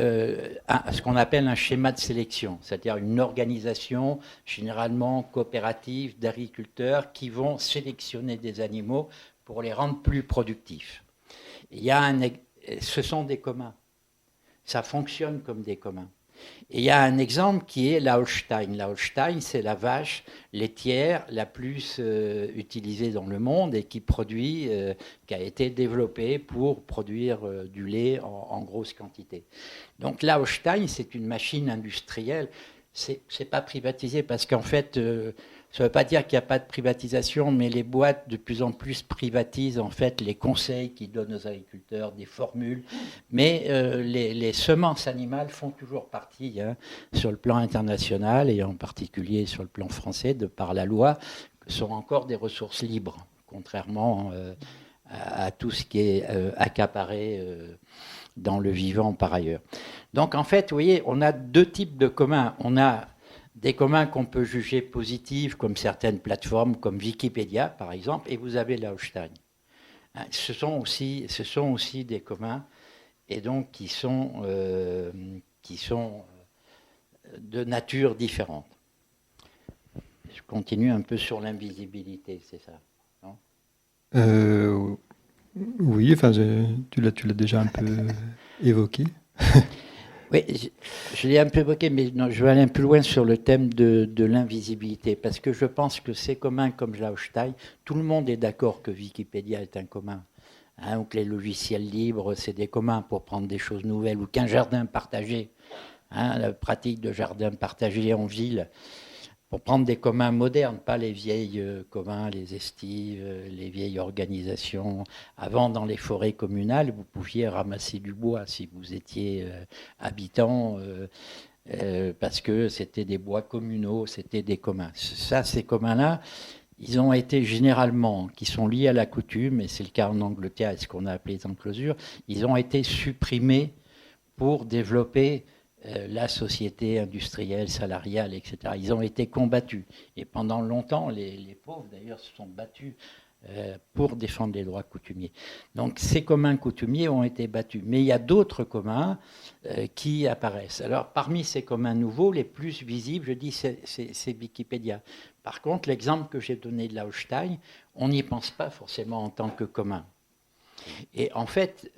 ce qu'on appelle un schéma de sélection, c'est-à-dire une organisation généralement coopérative d'agriculteurs qui vont sélectionner des animaux pour les rendre plus productifs. Ce sont des communs. Ça fonctionne comme des communs. Et il y a un exemple qui est la Holstein. La Holstein, c'est la vache laitière la plus utilisée dans le monde et qui a été développée pour produire du lait en grosse quantité. Donc la Holstein, c'est une machine industrielle. C'est pas privatisé parce qu'en fait, ça ne veut pas dire qu'il n'y a pas de privatisation, mais les boîtes de plus en plus privatisent en fait les conseils qu'ils donnent aux agriculteurs, des formules. Mais les semences animales font toujours partie, sur le plan international et en particulier sur le plan français, de par la loi, sont encore des ressources libres, contrairement à tout ce qui est accaparé dans le vivant par ailleurs. Donc en fait, vous voyez, on a deux types de communs. On a des communs qu'on peut juger positifs, comme certaines plateformes, comme Wikipédia, par exemple, et vous avez la Holstein. Ce sont aussi des communs, et donc qui sont de nature différente. Je continue un peu sur l'invisibilité, c'est ça, non ? Oui, enfin, tu l'as déjà un peu évoqué. Oui, je l'ai un peu évoqué, mais non, je vais aller un peu loin sur le thème de l'invisibilité, parce que je pense que c'est commun comme la Holstein. Tout le monde est d'accord que Wikipédia est un commun, ou que les logiciels libres, c'est des communs pour prendre des choses nouvelles, ou qu'un jardin partagé, la pratique de jardin partagé en ville, pour prendre des communs modernes, pas les vieilles communs, les estives, les vieilles organisations. Avant, dans les forêts communales, vous pouviez ramasser du bois si vous étiez habitant, parce que c'était des bois communaux, c'était des communs. Ça, ces communs-là, ils ont été généralement, qui sont liés à la coutume, et c'est le cas en Angleterre, et ce qu'on a appelé les enclosures, ils ont été supprimés pour développer la société industrielle, salariale, etc. Ils ont été combattus. Et pendant longtemps, les pauvres, d'ailleurs, se sont battus pour défendre les droits coutumiers. Donc ces communs coutumiers ont été battus. Mais il y a d'autres communs qui apparaissent. Alors parmi ces communs nouveaux, les plus visibles, je dis, c'est Wikipédia. Par contre, l'exemple que j'ai donné de la Holstein, on n'y pense pas forcément en tant que commun. Et en fait,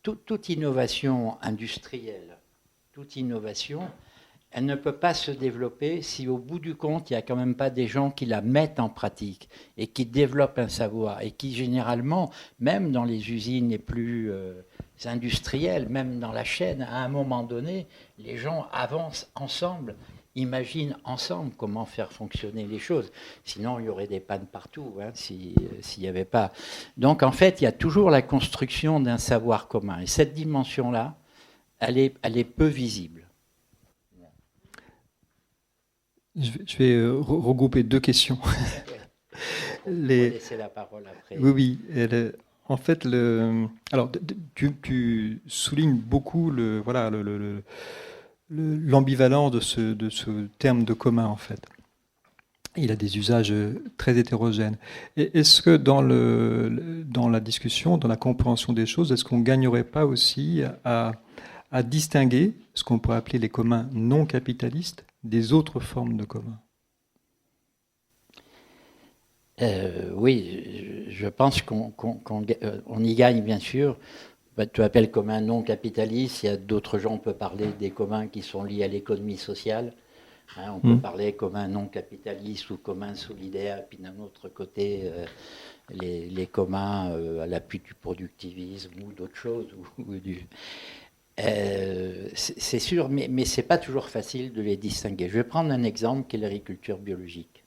toute innovation industrielle, toute innovation, elle ne peut pas se développer si au bout du compte, il n'y a quand même pas des gens qui la mettent en pratique et qui développent un savoir et qui généralement, même dans les usines les plus industrielles, même dans la chaîne, à un moment donné, les gens avancent ensemble, imaginent ensemble comment faire fonctionner les choses. Sinon, il y aurait des pannes partout, s'il n'y avait pas. Donc, en fait, il y a toujours la construction d'un savoir commun. Et cette dimension-là, elle est peu visible. Je vais regrouper deux questions. On va laisser la parole après. Oui. En fait, alors, tu soulignes beaucoup l'ambivalence de ce terme de commun, en fait. Il a des usages très hétérogènes. Et est-ce que dans la discussion, dans la compréhension des choses, est-ce qu'on ne gagnerait pas aussi à distinguer ce qu'on pourrait appeler les communs non capitalistes des autres formes de communs ? Oui, je pense qu'on y gagne, bien sûr, tu appelles commun non capitaliste. Il y a d'autres gens, on peut parler des communs qui sont liés à l'économie sociale. On peut parler commun non capitaliste ou commun solidaire. Puis d'un autre côté, les communs à l'appui du productivisme ou d'autres choses. C'est sûr, mais ce n'est pas toujours facile de les distinguer. Je vais prendre un exemple qui est l'agriculture biologique.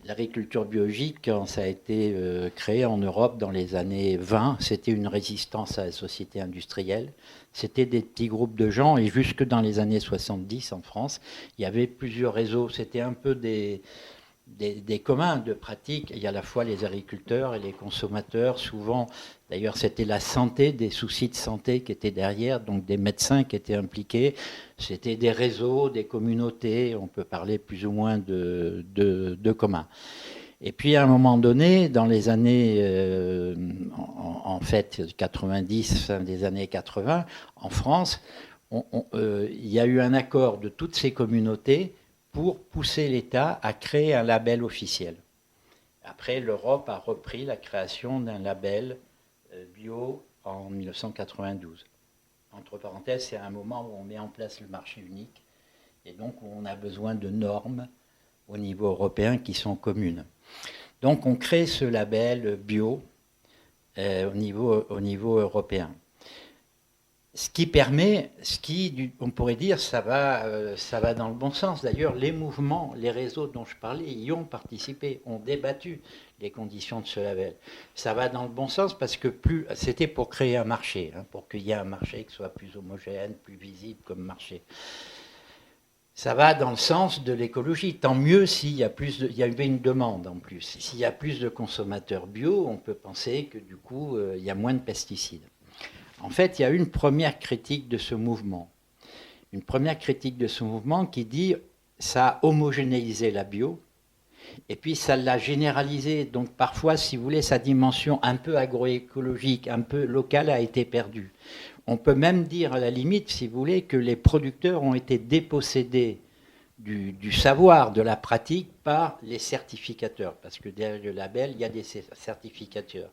L'agriculture biologique, quand ça a été créé en Europe dans les années 20, c'était une résistance à la société industrielle. C'était des petits groupes de gens, et jusque dans les années 70 en France, il y avait plusieurs réseaux. C'était un peu des communs de pratique. Il y a à la fois les agriculteurs et les consommateurs. Souvent, d'ailleurs, c'était la santé, des soucis de santé qui étaient derrière, donc des médecins qui étaient impliqués. C'était des réseaux, des communautés. On peut parler plus ou moins de communs. Et puis, à un moment donné, dans les années, en fait, 90, fin des années 80, en France, il y a eu un accord de toutes ces communautés pour pousser l'État à créer un label officiel. Après, l'Europe a repris la création d'un label bio en 1992. Entre parenthèses, c'est un moment où on met en place le marché unique et donc où on a besoin de normes au niveau européen qui sont communes. Donc on crée ce label bio au niveau européen. Ce qui permet, on pourrait dire, ça va dans le bon sens. D'ailleurs, les mouvements, les réseaux dont je parlais, y ont participé, ont débattu les conditions de ce label. Ça va dans le bon sens parce que c'était pour créer un marché, pour qu'il y ait un marché qui soit plus homogène, plus visible comme marché. Ça va dans le sens de l'écologie. Tant mieux s'il y avait une demande en plus. S'il y a plus de consommateurs bio, on peut penser que du coup, il y a moins de pesticides. En fait, il y a une première critique de ce mouvement. Une première critique de ce mouvement qui dit ça a homogénéisé la bio et puis ça l'a généralisé. Donc parfois, si vous voulez, sa dimension un peu agroécologique, un peu locale a été perdue. On peut même dire à la limite, si vous voulez, que les producteurs ont été dépossédés du savoir, de la pratique par les certificateurs. Parce que derrière le label, il y a des certificateurs.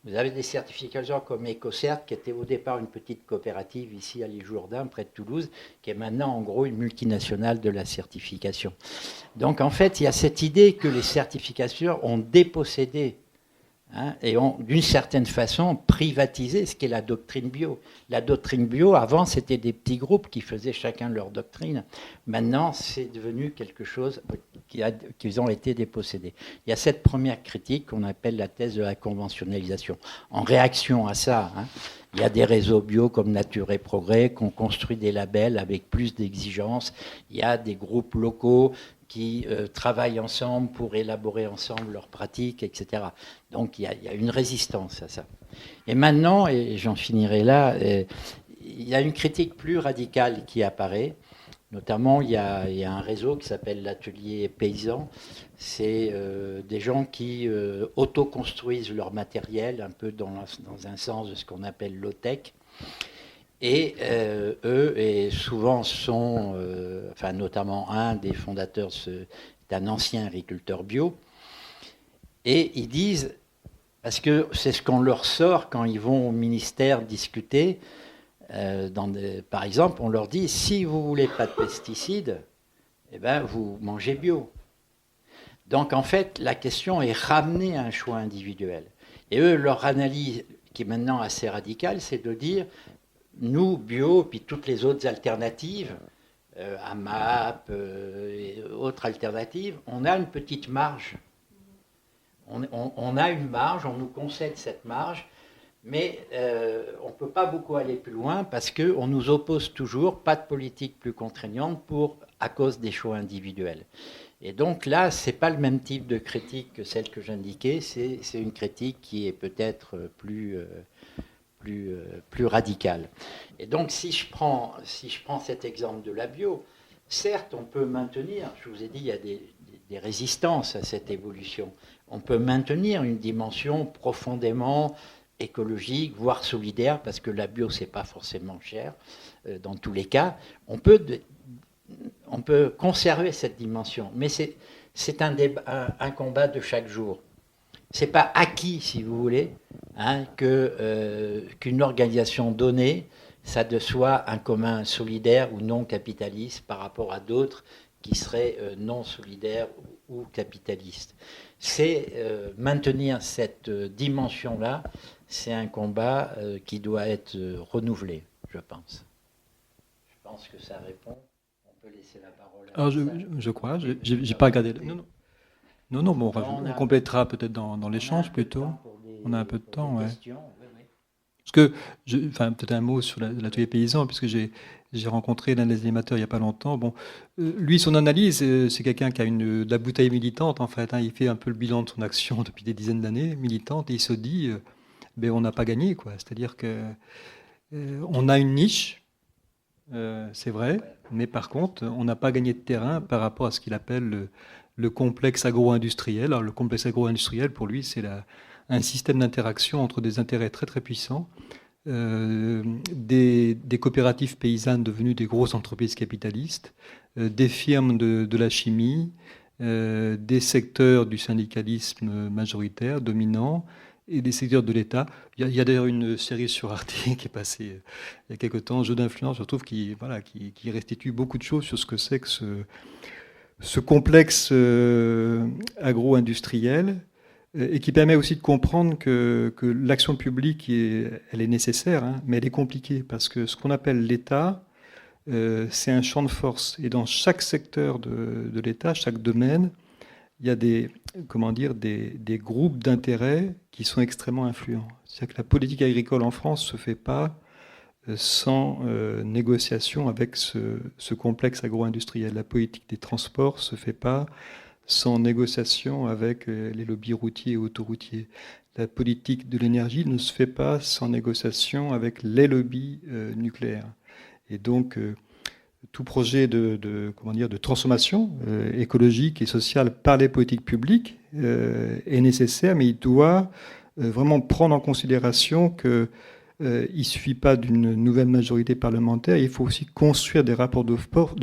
Vous avez des certificateurs comme EcoCert, qui était au départ une petite coopérative ici à l'Île-Jourdain, près de Toulouse, qui est maintenant en gros une multinationale de la certification. Donc en fait, il y a cette idée que les certificateurs ont dépossédé et ont d'une certaine façon privatisé ce qu'est la doctrine bio. La doctrine bio, avant, c'était des petits groupes qui faisaient chacun leur doctrine. Maintenant, c'est devenu quelque chose qu'ils ont été dépossédés. Il y a cette première critique qu'on appelle la thèse de la conventionnalisation. En réaction à ça, il y a des réseaux bio comme Nature et Progrès qui ont construit des labels avec plus d'exigences. Il y a des groupes locaux qui travaillent ensemble pour élaborer ensemble leurs pratiques, etc. Donc il y a une résistance à ça. Et maintenant, et j'en finirai là, il y a une critique plus radicale qui apparaît. Notamment, il y a un réseau qui s'appelle l'Atelier Paysan. C'est des gens qui auto-construisent leur matériel, un peu dans un sens de ce qu'on appelle low-tech. Et eux, et souvent sont, notamment un des fondateurs, d'un ancien agriculteur bio, et ils disent, parce que c'est ce qu'on leur sort quand ils vont au ministère discuter, par exemple, on leur dit, si vous ne voulez pas de pesticides, eh ben, vous mangez bio. Donc en fait, la question est ramenée à un choix individuel. Et eux, leur analyse, qui est maintenant assez radicale, c'est de dire, nous, bio, puis toutes les autres alternatives, AMAP et autres alternatives, on a une petite marge. On a une marge, on nous concède cette marge, mais on ne peut pas beaucoup aller plus loin parce qu'on nous oppose toujours pas de politique plus contraignante à cause des choix individuels. Et donc là, ce n'est pas le même type de critique que celle que j'indiquais, c'est une critique qui est peut-être plus radicale. Et donc si je prends cet exemple de la bio, certes on peut maintenir, je vous ai dit, il y a des résistances à cette évolution, on peut maintenir une dimension profondément écologique, voire solidaire, parce que la bio c'est pas forcément cher dans tous les cas, on peut conserver cette dimension, mais c'est un combat de chaque jour. c'est pas acquis, si vous voulez, hein, qu'une organisation donnée, ça de soit un commun solidaire ou non capitaliste par rapport à d'autres qui seraient non solidaires ou capitalistes. C'est maintenir cette dimension-là, c'est un combat qui doit être renouvelé, je pense. Je pense que ça répond. On peut laisser la parole à... Alors, je crois, j'ai pas regardé. Non, bon, on complétera peut-être dans l'échange plutôt. On a un peu de temps, ouais. Parce que, peut-être un mot sur l'atelier paysan, puisque j'ai rencontré l'un des animateurs il n'y a pas longtemps. Bon, lui, son analyse, c'est quelqu'un qui a de la bouteille militante, en fait. Hein. Il fait un peu le bilan de son action depuis des dizaines d'années, militante, et il se dit, on n'a pas gagné, quoi. C'est-à-dire que on a une niche, c'est vrai, mais par contre, on n'a pas gagné de terrain par rapport à ce qu'il appelle le complexe agro-industriel. Alors, le complexe agro-industriel, pour lui, c'est un système d'interaction entre des intérêts très très puissants, des coopératives paysannes devenues des grosses entreprises capitalistes, des firmes de la chimie, des secteurs du syndicalisme majoritaire, dominant, et des secteurs de l'État. Il y a d'ailleurs une série sur Arte qui est passée il y a quelque temps, Jeu d'influence, je trouve, qui restitue beaucoup de choses sur ce que c'est que ce complexe agro-industriel, et qui permet aussi de comprendre que l'action publique, elle est nécessaire, hein, mais elle est compliquée, parce que ce qu'on appelle l'État, c'est un champ de force. Et dans chaque secteur de l'État, chaque domaine, il y a des groupes d'intérêts qui sont extrêmement influents. C'est-à-dire que la politique agricole en France ne se fait pas sans négociation avec ce complexe agro-industriel. La politique des transports ne se fait pas sans négociation avec les lobbies routiers et autoroutiers. La politique de l'énergie ne se fait pas sans négociation avec les lobbies nucléaires. Et donc, tout projet de transformation écologique et sociale par les politiques publiques est nécessaire, mais il doit vraiment prendre en considération que il ne suffit pas d'une nouvelle majorité parlementaire, il faut aussi construire des rapports de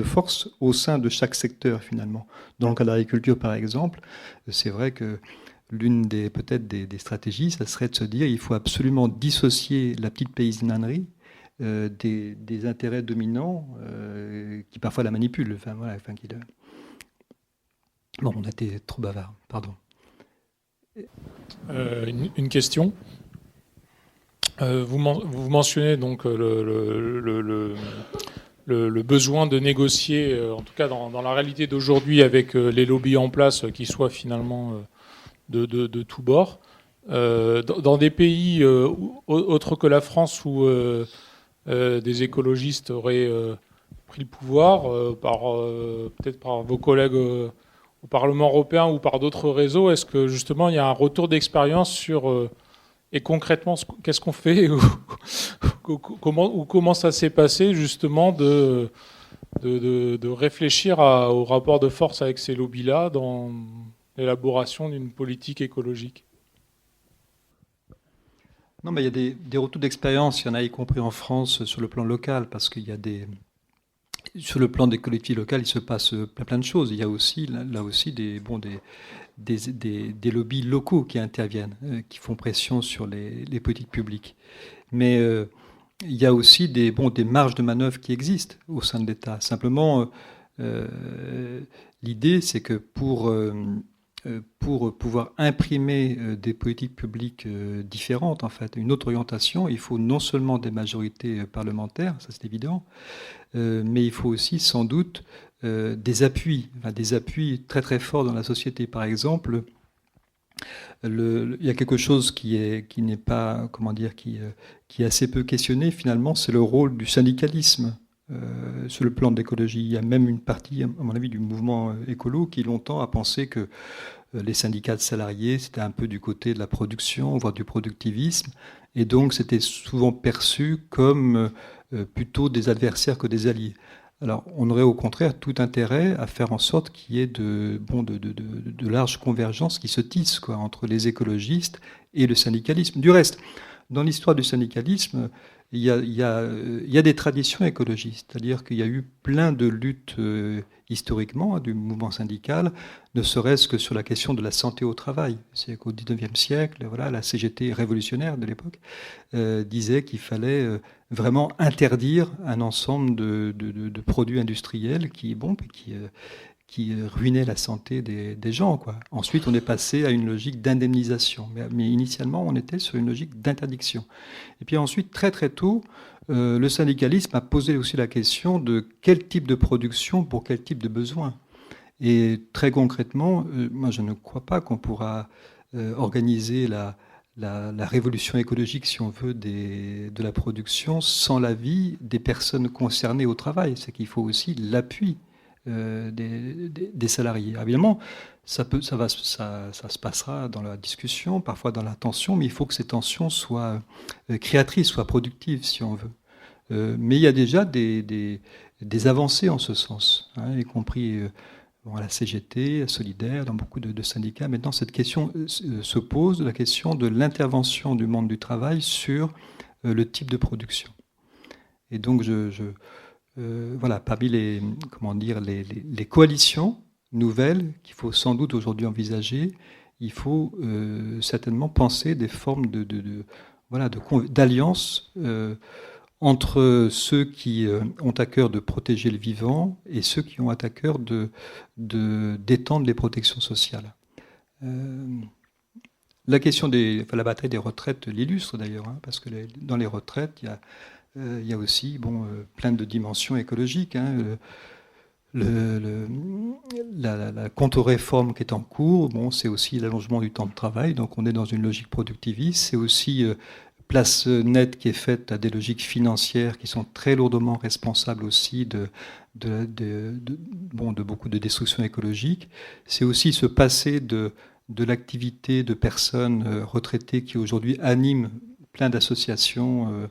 force au sein de chaque secteur, finalement. Dans le cas de l'agriculture, par exemple, c'est vrai que l'une des stratégies, ça serait de se dire qu'il faut absolument dissocier la petite paysannerie des intérêts dominants qui parfois la manipulent. Bon, on a été trop bavard, pardon. Une question. Vous mentionnez donc le besoin de négocier, en tout cas dans la réalité d'aujourd'hui, avec les lobbies en place, qui soient finalement de tous bords. Dans des pays autres que la France où des écologistes auraient pris le pouvoir, peut-être par vos collègues au Parlement européen ou par d'autres réseaux, est-ce que justement il y a un retour d'expérience sur... Et concrètement, qu'est-ce qu'on fait comment ça s'est passé justement de réfléchir au rapport de force avec ces lobbies-là dans l'élaboration d'une politique écologique? Non, mais il y a des retours d'expérience, il y en a y compris en France sur le plan local, parce qu'il y a sur le plan des collectivités locales, il se passe plein de choses. Il y a aussi, là aussi, des lobbies locaux qui interviennent, qui font pression sur les politiques publiques. Mais il y a aussi des marges de manœuvre qui existent au sein de l'État. Simplement, l'idée, c'est que pour pouvoir imprimer des politiques publiques différentes, en fait, une autre orientation, il faut non seulement des majorités parlementaires, ça c'est évident, mais il faut aussi sans doute des appuis très très forts dans la société. Par exemple, il y a quelque chose qui n'est pas, qui est assez peu questionné finalement, c'est le rôle du syndicalisme sur le plan de l'écologie. Il y a même une partie, à mon avis, du mouvement écolo qui longtemps a pensé que les syndicats de salariés, c'était un peu du côté de la production, voire du productivisme, et donc c'était souvent perçu comme plutôt des adversaires que des alliés. Alors, on aurait au contraire tout intérêt à faire en sorte qu'il y ait de larges convergences qui se tissent entre les écologistes et le syndicalisme. Du reste, dans l'histoire du syndicalisme, il y a des traditions écologistes, c'est-à-dire qu'il y a eu plein de luttes historiquement du mouvement syndical, ne serait-ce que sur la question de la santé au travail. C'est qu'au XIXe siècle, voilà, la CGT révolutionnaire de l'époque disait qu'il fallait vraiment interdire un ensemble de produits industriels qui ruinait la santé des gens, quoi. Ensuite, on est passé à une logique d'indemnisation. Mais initialement, on était sur une logique d'interdiction. Et puis ensuite, très très tôt, le syndicalisme a posé aussi la question de quel type de production pour quel type de besoin. Et très concrètement, moi je ne crois pas qu'on pourra organiser la révolution écologique, si on veut, de la production sans l'avis des personnes concernées au travail. C'est qu'il faut aussi l'appui des salariés. Alors évidemment, ça se passera dans la discussion, parfois dans la tension, mais il faut que ces tensions soient créatrices, soient productives, si on veut. Mais il y a déjà des avancées en ce sens, hein, y compris à la CGT, à Solidaire, dans beaucoup de syndicats. Maintenant, cette question se pose, la question de l'intervention du monde du travail sur le type de production. Et donc, voilà, parmi les coalitions nouvelles qu'il faut sans doute aujourd'hui envisager, il faut certainement penser des formes d'alliance entre ceux qui ont à cœur de protéger le vivant et ceux qui ont à cœur d'étendre les protections sociales. La question la bataille des retraites l'illustre d'ailleurs, hein, parce que dans les retraites, il y a aussi plein de dimensions écologiques. Hein. La contre-réforme qui est en cours, c'est aussi l'allongement du temps de travail, donc on est dans une logique productiviste. C'est aussi place nette qui est faite à des logiques financières qui sont très lourdement responsables aussi de beaucoup de destruction écologique. C'est aussi se passer de l'activité de personnes retraitées qui aujourd'hui animent plein d'associations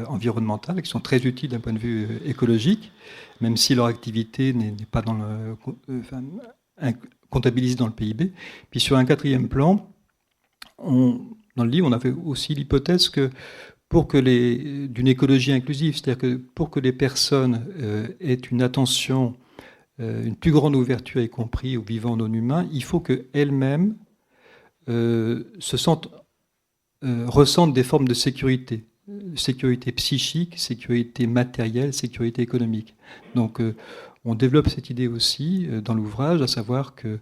environnementales qui sont très utiles d'un point de vue écologique, même si leur activité n'est pas comptabilisée dans le PIB. Puis sur un quatrième plan, dans le livre, on a fait aussi l'hypothèse que d'une écologie inclusive, c'est-à-dire que pour que les personnes aient une attention, une plus grande ouverture, y compris aux vivants non humains, il faut qu'elles-mêmes ressentent des formes de sécurité psychique, sécurité matérielle, sécurité économique. Donc on développe cette idée aussi dans l'ouvrage, à savoir que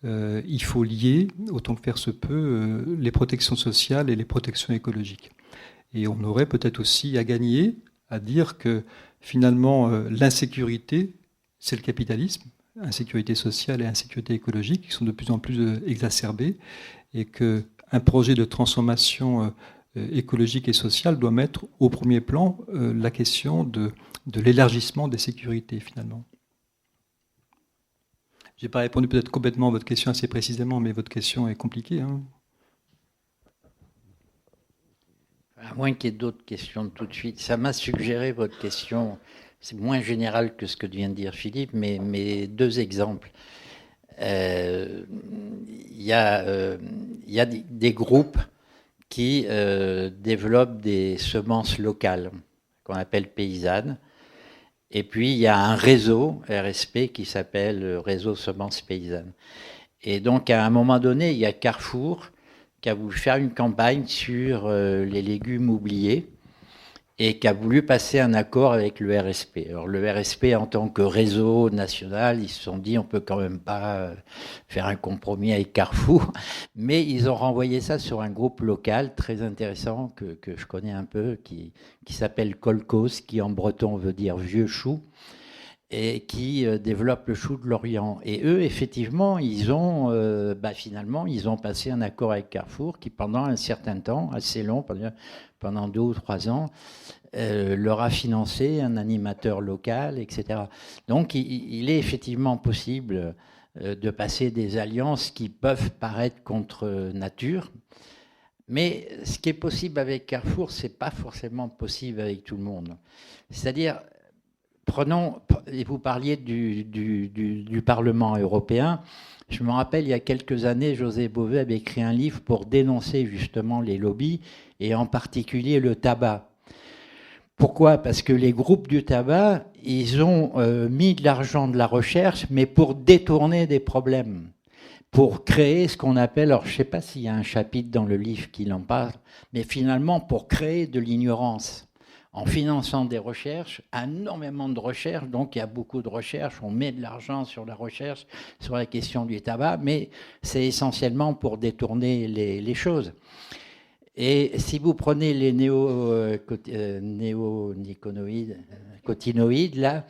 il faut lier, autant que faire se peut, les protections sociales et les protections écologiques. Et on aurait peut-être aussi à gagner à dire que finalement l'insécurité, c'est le capitalisme, insécurité sociale et insécurité écologique qui sont de plus en plus exacerbées, et qu'un projet de transformation écologique et sociale doit mettre au premier plan la question de l'élargissement des sécurités finalement. Je n'ai pas répondu peut-être complètement à votre question assez précisément, mais votre question est compliquée. Hein. À moins qu'il y ait d'autres questions tout de suite. Ça m'a suggéré votre question. C'est moins général que ce que vient de dire Philippe, mais deux exemples. Il y a des groupes qui développent des semences locales, qu'on appelle paysannes. Et puis, il y a un réseau RSP qui s'appelle Réseau Semences Paysannes. Et donc, à un moment donné, il y a Carrefour qui a voulu faire une campagne sur les légumes oubliés et qui a voulu passer un accord avec le RSP. Alors, le RSP, en tant que réseau national, ils se sont dit, on peut quand même pas faire un compromis avec Carrefour. Mais ils ont renvoyé ça sur un groupe local très intéressant que je connais un peu, qui s'appelle Kolkos, qui en breton veut dire vieux chou, et qui développe le chou de l'Orient. Et eux, effectivement, finalement, ils ont passé un accord avec Carrefour qui, pendant un certain temps, assez long, pendant 2 ou 3 ans, leur a financé un animateur local, etc. Donc, il est effectivement possible de passer des alliances qui peuvent paraître contre nature. Mais ce qui est possible avec Carrefour, ce n'est pas forcément possible avec tout le monde. C'est-à-dire, Prenons, vous parliez du Parlement européen. Je me rappelle, il y a quelques années, José Bové avait écrit un livre pour dénoncer justement les lobbies, et en particulier le tabac. Pourquoi ? Parce que les groupes du tabac, ils ont mis de l'argent de la recherche, mais pour détourner des problèmes, pour créer ce qu'on appelle, alors je ne sais pas s'il y a un chapitre dans le livre qui en parle, mais finalement pour créer de l'ignorance. En finançant des recherches, énormément de recherches, donc il y a beaucoup de recherches, on met de l'argent sur la recherche, sur la question du tabac, mais c'est essentiellement pour détourner les choses. Et si vous prenez les néonicotinoïdes, là,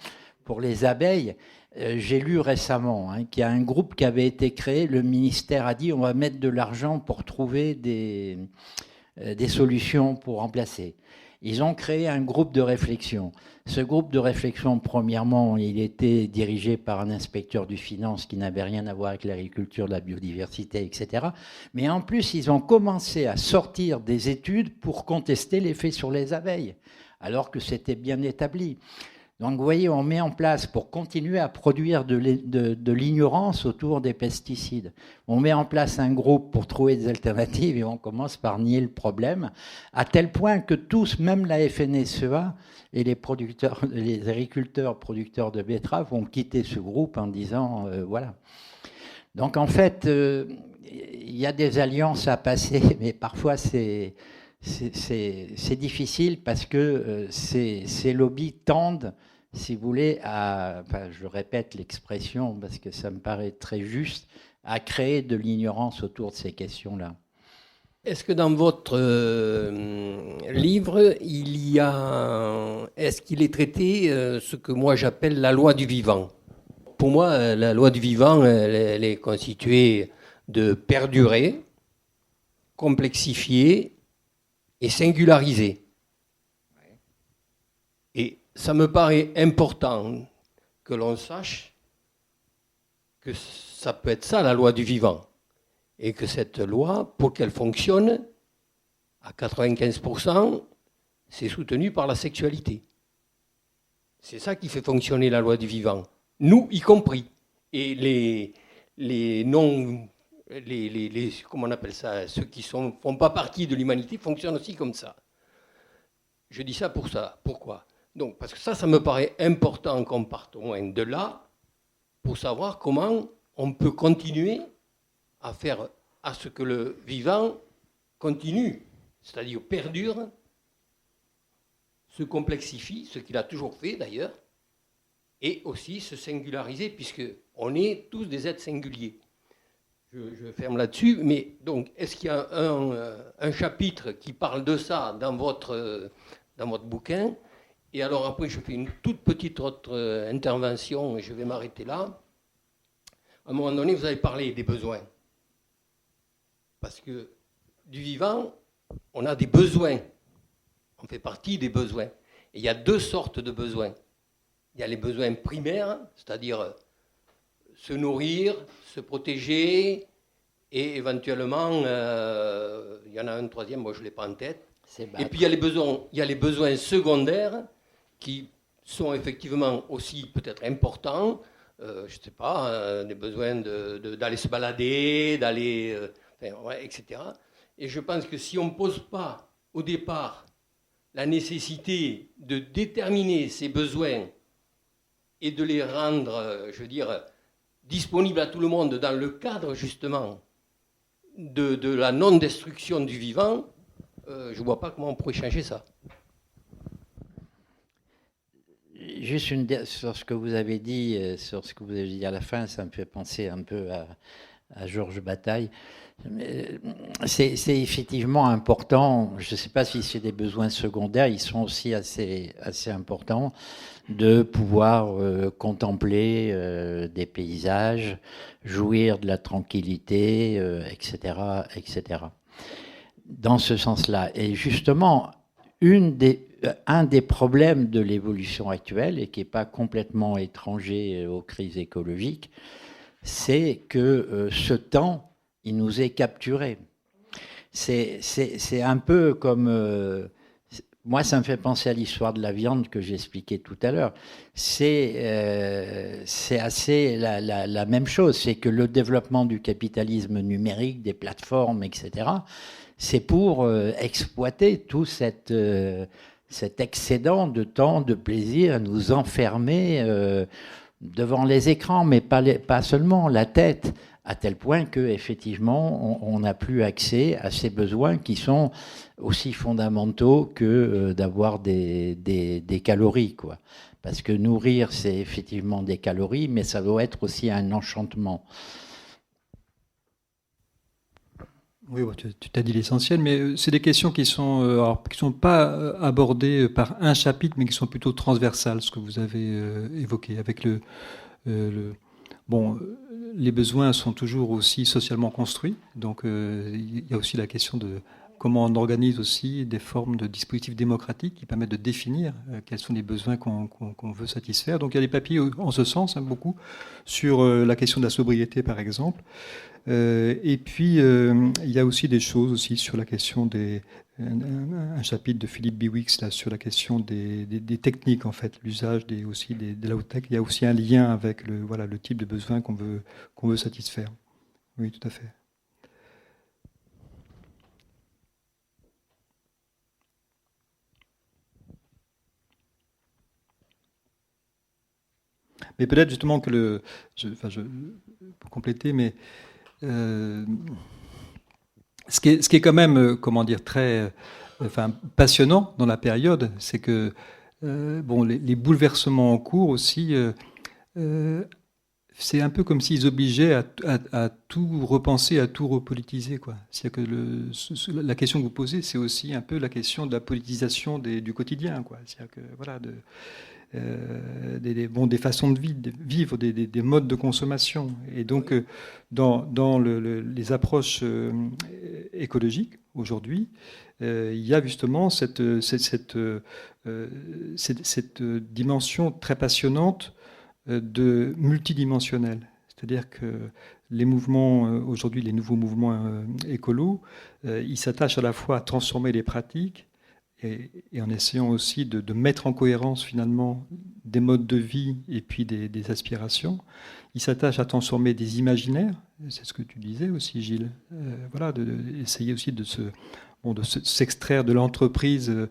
pour les abeilles, j'ai lu récemment qu'il y a un groupe qui avait été créé, le ministère a dit on va mettre de l'argent pour trouver des solutions pour remplacer. Ils ont créé un groupe de réflexion. Ce groupe de réflexion, premièrement, il était dirigé par un inspecteur du finance qui n'avait rien à voir avec l'agriculture, la biodiversité, etc. Mais en plus, ils ont commencé à sortir des études pour contester l'effet sur les abeilles, alors que c'était bien établi. Donc, vous voyez, on met en place, pour continuer à produire de l'ignorance autour des pesticides, on met en place un groupe pour trouver des alternatives et on commence par nier le problème, à tel point que tous, même la FNSEA et les agriculteurs producteurs de betteraves ont quitté ce groupe en disant voilà. Donc, en fait, il y a des alliances à passer, mais parfois c'est difficile parce que ces lobbies tendent, si vous voulez, enfin, je répète l'expression parce que ça me paraît très juste, à créer de l'ignorance autour de ces questions-là. Est-ce que dans votre livre, est-ce qu'il est traité ce que moi j'appelle la loi du vivant ? Pour moi, la loi du vivant, elle est constituée de perdurer, complexifier et singulariser. Et ça me paraît important que l'on sache que ça peut être ça la loi du vivant. Et que cette loi, pour qu'elle fonctionne, à 95%, c'est soutenu par la sexualité. C'est ça qui fait fonctionner la loi du vivant. Nous y compris. Et comment on appelle ça, ceux qui ne font pas partie de l'humanité fonctionnent aussi comme ça. Je dis ça pour ça. Pourquoi ? Donc, parce que ça me paraît important qu'on parte au moins de là pour savoir comment on peut continuer à faire à ce que le vivant continue, c'est-à-dire perdure, se complexifie, ce qu'il a toujours fait d'ailleurs, et aussi se singulariser, puisqu'on est tous des êtres singuliers. Je ferme là-dessus, mais donc, est-ce qu'il y a un chapitre qui parle de ça dans votre bouquin ? Et alors après, je fais une toute petite autre intervention, et je vais m'arrêter là. À un moment donné, vous avez parlé des besoins. Parce que du vivant, on a des besoins. On fait partie des besoins. Et il y a deux sortes de besoins. Il y a les besoins primaires, c'est-à-dire se nourrir, se protéger, et éventuellement, il y en a un troisième, moi je ne l'ai pas en tête. Et puis il y a les besoins secondaires qui sont effectivement aussi peut-être importants. Je ne sais pas, des besoins d'aller se balader, d'aller... etc. Et je pense que si on ne pose pas au départ la nécessité de déterminer ces besoins et de les rendre, disponibles à tout le monde dans le cadre justement de la non-destruction du vivant, je ne vois pas comment on pourrait changer ça. Juste sur ce que vous avez dit, à la fin, ça me fait penser un peu à Georges Bataille. C'est effectivement important, je ne sais pas si c'est des besoins secondaires, ils sont aussi assez importants, de pouvoir contempler des paysages, jouir de la tranquillité, etc., etc. Dans ce sens-là. Et justement, un des problèmes de l'évolution actuelle, et qui n'est pas complètement étranger aux crises écologiques, c'est que ce temps, il nous est capturé. C'est un peu comme... Moi, ça me fait penser à l'histoire de la viande que j'expliquais tout à l'heure. C'est assez la même chose. C'est que le développement du capitalisme numérique, des plateformes, etc., c'est pour exploiter tout cet excédent de temps, de plaisir, à nous enfermer devant les écrans, mais pas seulement, la tête, à tel point qu'effectivement, on n'a plus accès à ces besoins qui sont aussi fondamentaux que d'avoir des calories, quoi. Parce que nourrir, c'est effectivement des calories, mais ça doit être aussi un enchantement. Oui, tu t'as dit l'essentiel, mais c'est des questions qui sont pas abordées par un chapitre, mais qui sont plutôt transversales, ce que vous avez évoqué. Avec bon, les besoins sont toujours aussi socialement construits, donc il y a aussi la question de comment on organise aussi des formes de dispositifs démocratiques qui permettent de définir quels sont les besoins qu'on veut satisfaire. Donc il y a des papiers en ce sens, beaucoup, sur la question de la sobriété, par exemple. Et puis, il y a aussi des choses aussi sur la question un chapitre de Philippe Biwix là, sur la question des techniques, en fait, l'usage aussi de la haute-tech. Il y a aussi un lien avec le type de besoin qu'on veut satisfaire. Oui, tout à fait. Mais peut-être justement que pour compléter, mais ce qui est quand même, comment dire, très passionnant dans la période, c'est que les bouleversements en cours aussi, c'est un peu comme s'ils obligeaient à tout repenser, à tout repolitiser, quoi. C'est-à-dire que la question que vous posez, c'est aussi un peu la question de la politisation du quotidien, quoi. C'est-à-dire que voilà, des façons de vivre, des modes de consommation. Et donc, dans les approches écologiques, aujourd'hui, il y a justement cette dimension très passionnante de multidimensionnel. C'est-à-dire que les mouvements, aujourd'hui, les nouveaux mouvements écolos, ils s'attachent à la fois à transformer les pratiques, et en essayant aussi de mettre en cohérence finalement des modes de vie et puis des aspirations. Il s'attache à transformer des imaginaires, c'est ce que tu disais aussi Gilles, voilà, essayer aussi de s'extraire de l'entreprise, de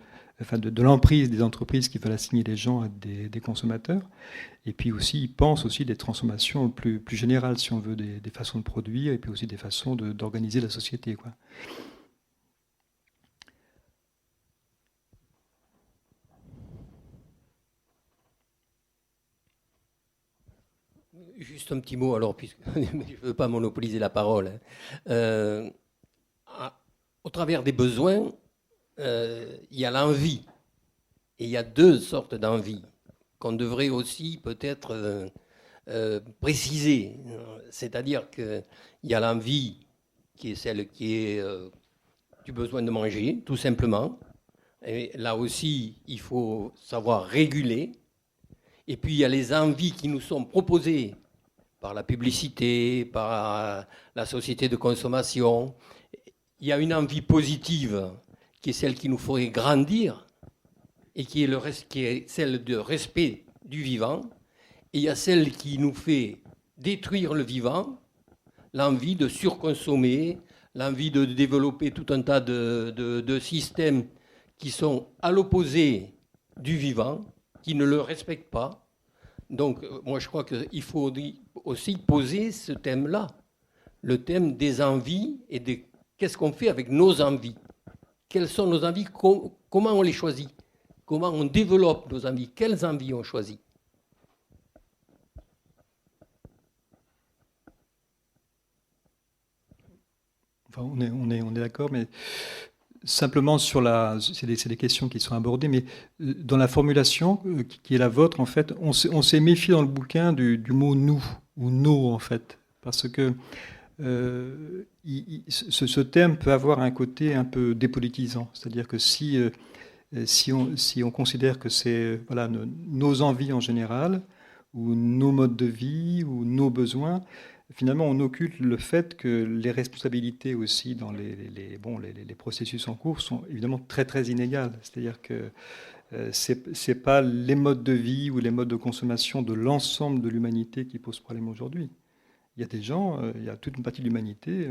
l'emprise des entreprises qui veulent assigner les gens à des consommateurs. Et puis aussi, il pense aussi des transformations plus générales, si on veut, des façons de produire et puis aussi des façons d'organiser la société, quoi. Juste un petit mot, alors, puisque je ne veux pas monopoliser la parole. Au travers des besoins, il y a l'envie. Et il y a deux sortes d'envie qu'on devrait aussi peut-être préciser. C'est-à-dire qu'il y a l'envie qui est celle qui est du besoin de manger, tout simplement. Et là aussi, il faut savoir réguler. Et puis, il y a les envies qui nous sont proposées par la publicité, par la société de consommation. Il y a une envie positive qui est celle qui nous ferait grandir et qui est celle de respect du vivant. Et il y a celle qui nous fait détruire le vivant, l'envie de surconsommer, l'envie de développer tout un tas de systèmes qui sont à l'opposé du vivant, qui ne le respectent pas. Donc, moi, je crois qu'il faut aussi poser ce thème-là, le thème des envies et de qu'est-ce qu'on fait avec nos envies. Quelles sont nos envies, comment on les choisit, comment on développe nos envies, quelles envies on choisit. Enfin, on est d'accord, mais simplement c'est des questions qui sont abordées, mais dans la formulation qui est la vôtre, en fait, on s'est méfié dans le bouquin du mot nous ou nos, en fait, parce que ce terme peut avoir un côté un peu dépolitisant, c'est-à-dire que si on considère que c'est voilà nos envies en général ou nos modes de vie ou nos besoins, finalement, on occulte le fait que les responsabilités aussi dans les processus en cours sont évidemment très très inégales. C'est-à-dire que c'est pas les modes de vie ou les modes de consommation de l'ensemble de l'humanité qui posent problème aujourd'hui. Il y a des gens, il y a toute une partie de l'humanité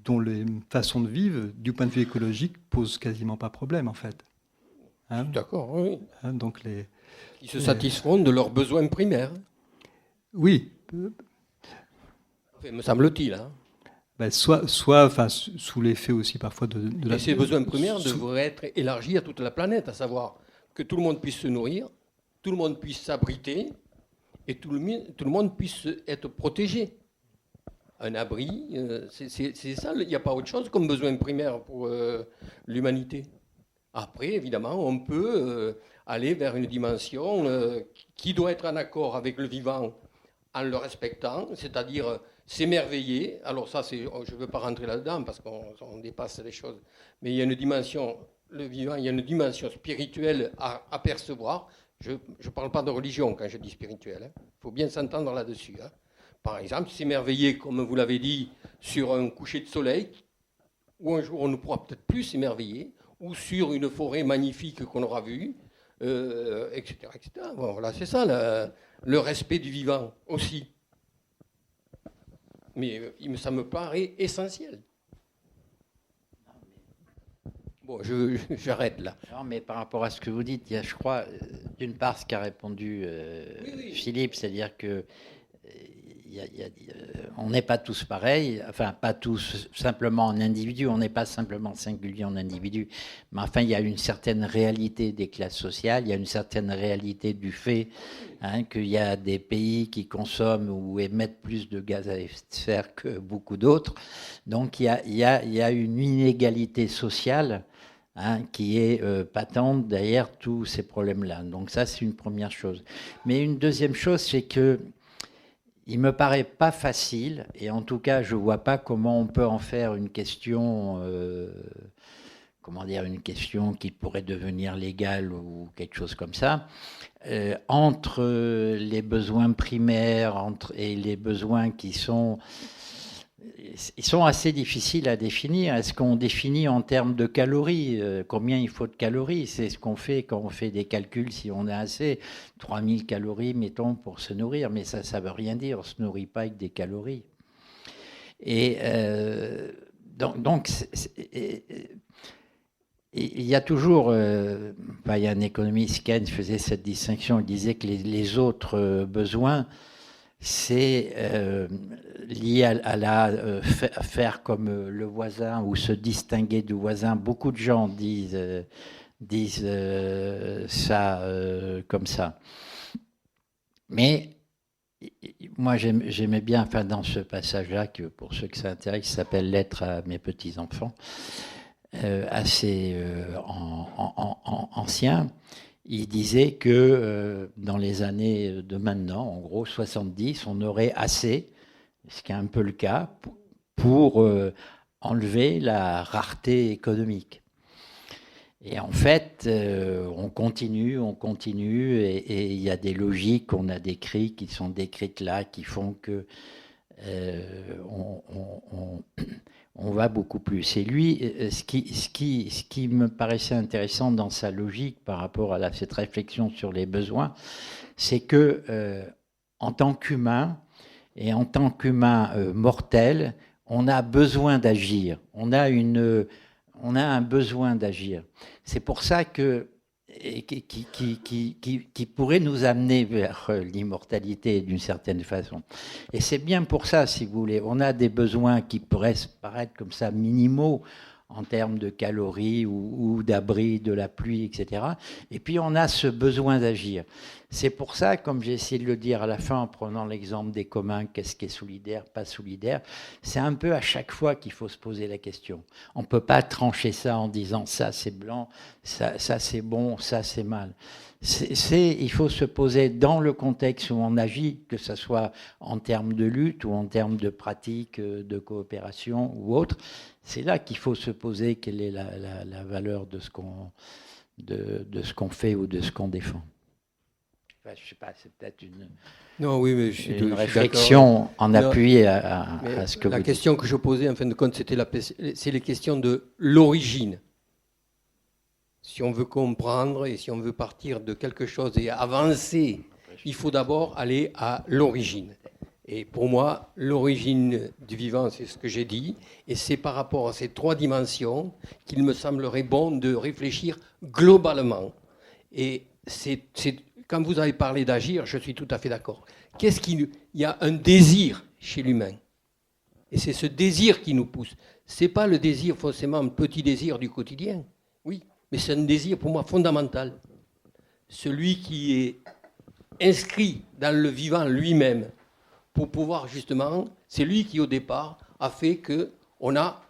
dont les façons de vivre, du point de vue écologique, posent quasiment pas problème en fait. Hein? D'accord, oui. Hein, donc Ils se satisfont de leurs besoins primaires. oui. Enfin, me semble-t-il. Hein. Soit sous l'effet aussi parfois de la... Et ces besoins primaires devraient être élargis à toute la planète, à savoir que tout le monde puisse se nourrir, tout le monde puisse s'abriter et tout le monde puisse être protégé. Un abri, c'est ça, il n'y a pas autre chose comme besoin primaire pour l'humanité. Après, évidemment, on peut aller vers une dimension qui doit être en accord avec le vivant en le respectant, c'est-à-dire s'émerveiller. Alors ça, je ne veux pas rentrer là-dedans parce qu'on dépasse les choses, mais il y a une dimension, le vivant, il y a une dimension spirituelle à percevoir. Je ne parle pas de religion quand je dis spirituelle. Il faut bien s'entendre là-dessus. Hein. Par exemple, s'émerveiller, comme vous l'avez dit, sur un coucher de soleil, où un jour on ne pourra peut-être plus s'émerveiller, ou sur une forêt magnifique qu'on aura vue, etc., etc. Bon, voilà, c'est ça le respect du vivant aussi. Mais ça me paraît essentiel. Bon, j'arrête là. Non, mais par rapport à ce que vous dites, il y a, je crois, d'une part, ce qu'a répondu Philippe, c'est-à-dire que on n'est pas tous pareils, enfin pas tous simplement en individu, on n'est pas simplement singulier en individu, mais enfin il y a une certaine réalité des classes sociales, il y a une certaine réalité du fait qu'il y a des pays qui consomment ou émettent plus de gaz à effet de serre que beaucoup d'autres, donc il y a une inégalité sociale qui est patente derrière tous ces problèmes-là. Donc ça c'est une première chose. Mais une deuxième chose, c'est que il me paraît pas facile, et en tout cas, je vois pas comment on peut en faire une question, une question qui pourrait devenir légale ou quelque chose comme ça, entre les besoins primaires et les besoins qui sont assez difficiles à définir. Est-ce qu'on définit en termes de calories? Combien il faut de calories? C'est ce qu'on fait quand on fait des calculs, si on a assez. 3000 calories, mettons, pour se nourrir. Mais ça ne veut rien dire. On ne se nourrit pas avec des calories. Et donc il y a toujours... il y a un économiste, Keynes, faisait cette distinction. Il disait que les autres besoins... c'est lié à faire comme le voisin ou se distinguer du voisin. Beaucoup de gens disent ça comme ça. Mais moi, j'aimais bien, enfin, dans ce passage-là, que pour ceux que ça intéresse, qui s'appelle « Lettre à mes petits-enfants », assez ancien, il disait que dans les années de maintenant, en gros 70, on aurait assez, ce qui est un peu le cas, pour enlever la rareté économique. Et en fait, on continue, et il y a des logiques qu'on a décrites, qui sont décrites là, qui font que on va beaucoup plus. Et lui, ce qui me paraissait intéressant dans sa logique par rapport à cette réflexion sur les besoins, c'est que en tant qu'humain et en tant qu'humain mortel, on a besoin d'agir. On a un besoin d'agir. C'est pour ça que qui pourrait nous amener vers l'immortalité d'une certaine façon. Et c'est bien pour ça, si vous voulez. On a des besoins qui pourraient paraître comme ça minimaux en termes de calories ou d'abri de la pluie, etc. Et puis on a ce besoin d'agir. C'est pour ça, comme j'ai essayé de le dire à la fin en prenant l'exemple des communs, qu'est-ce qui est solidaire, pas solidaire, c'est un peu à chaque fois qu'il faut se poser la question. On ne peut pas trancher ça en disant ça c'est blanc, ça c'est bon, ça c'est mal. Il faut se poser dans le contexte où on agit, que ce soit en termes de lutte ou en termes de pratique, de coopération ou autre. C'est là qu'il faut se poser quelle est la valeur de ce qu'on fait ou de ce qu'on défend. Enfin, je sais pas, c'est peut-être Non, oui, mais une réflexion en appui à ce que vous dites. La question que je posais, en fin de compte, c'est les questions de l'origine. Si on veut comprendre et si on veut partir de quelque chose et avancer, il faut d'abord aller à l'origine. Et pour moi, l'origine du vivant, c'est ce que j'ai dit, et c'est par rapport à ces 3 dimensions qu'il me semblerait bon de réfléchir globalement. Et quand vous avez parlé d'agir, je suis tout à fait d'accord. Il y a un désir chez l'humain. Et c'est ce désir qui nous pousse. Ce n'est pas le désir forcément un petit désir du quotidien. Oui, mais c'est un désir pour moi fondamental. Celui qui est inscrit dans le vivant lui-même pour pouvoir justement, c'est lui qui au départ a fait qu'on a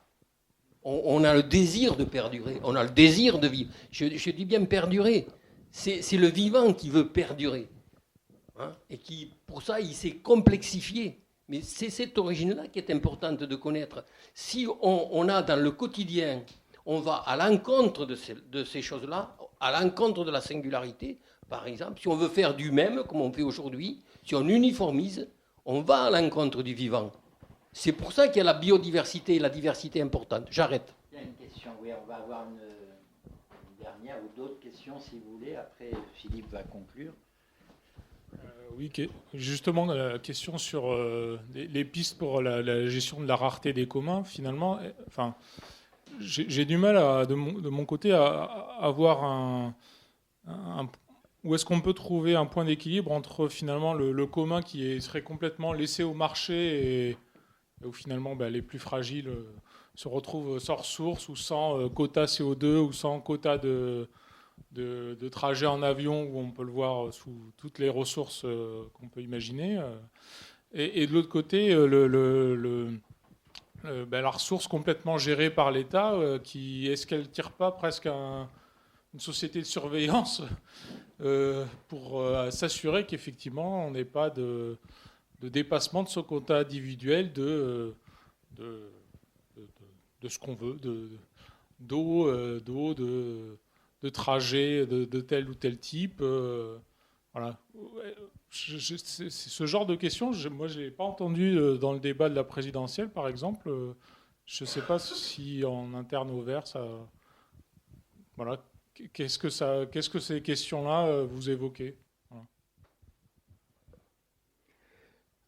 le désir de perdurer, on a le désir de vivre. Je dis bien perdurer. C'est le vivant qui veut perdurer. Hein, et qui, pour ça, il s'est complexifié. Mais c'est cette origine-là qui est importante de connaître. Si on a dans le quotidien, on va à l'encontre de ces choses-là, à l'encontre de la singularité, par exemple, si on veut faire du même, comme on fait aujourd'hui, si on uniformise, on va à l'encontre du vivant. C'est pour ça qu'il y a la biodiversité et la diversité importante. J'arrête. Il y a une question, oui, on va avoir une dernière ou d'autres questions si vous voulez. Après, Philippe va conclure. Oui, justement, la question sur les pistes pour la gestion de la rareté des communs, finalement, enfin, j'ai du mal, de mon côté, à avoir où est-ce qu'on peut trouver un point d'équilibre entre, finalement, le commun qui serait complètement laissé au marché et où, finalement, les plus fragiles se retrouvent sans ressources ou sans quota CO2 ou sans quota de trajet en avion où on peut le voir sous toutes les ressources qu'on peut imaginer. Et de l'autre côté, la ressource complètement gérée par l'État, est-ce qu'elle ne tire pas presque une société de surveillance pour s'assurer qu'effectivement on n'ait pas de dépassement de ce quota individuel de ce qu'on veut, d'eau, de trajet de tel ou tel type. Voilà. C'est ce genre de questions, moi je ne l'ai pas entendu dans le débat de la présidentielle, par exemple. Je ne sais pas si en interne au Vert, ça... Voilà. Qu'est-ce que ces questions-là vous évoquez? Voilà.